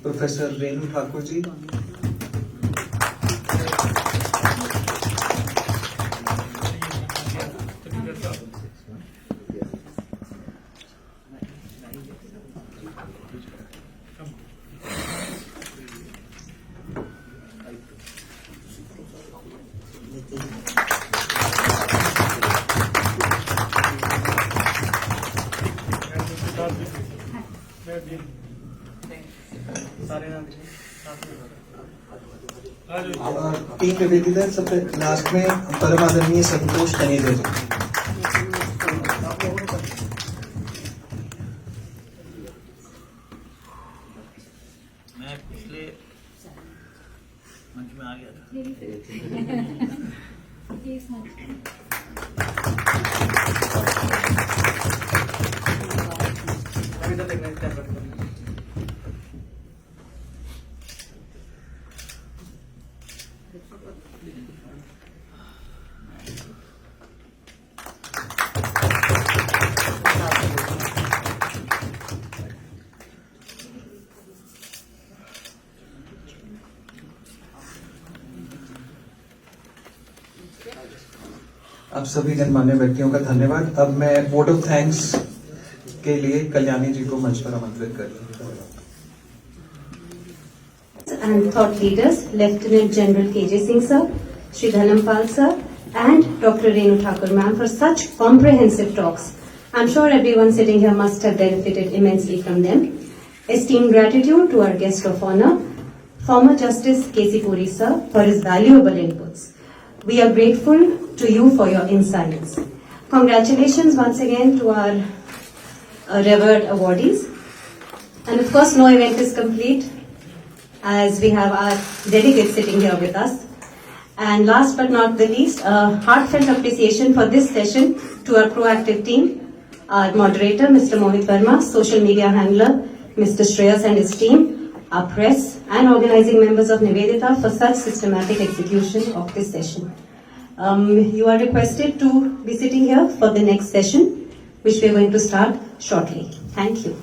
[SPEAKER 1] प्रोफेसर रेणु ठाकुर जी। टीम निवेदिता सबसे लास्ट में परम आदरणीय संतोष तनेजा जी।
[SPEAKER 8] मैं पिछले मंच में आ गया था।
[SPEAKER 1] आप सभी गणमान्य व्यक्तियों का धन्यवाद। अब मैं वोट ऑफ थैंक्स के लिए कल्याणी जी को मंच पर आमंत्रित कर लूं।
[SPEAKER 9] And thought leaders, Lieutenant General KJ Singh sir, Shri Dhanampal sir, and Dr. Renu Thakur ma'am for such comprehensive talks. I'm sure everyone sitting here must have benefited immensely from them. Esteemed gratitude to our guest of honor, former Justice K.C. Puri sir, for his valuable inputs. We are grateful to you for your insights. Congratulations once again to our revered awardees. And of course, no event is complete as we have our delegates sitting here with us. And last but not the least, a heartfelt appreciation for this session to our proactive team, our moderator, Mr. Mohit Verma, social media handler, Mr. Shreyas and his team, our press and organizing members of Nivedita for such systematic execution of this session. You are requested to be sitting here for the next session, which we are going to start shortly. Thank you.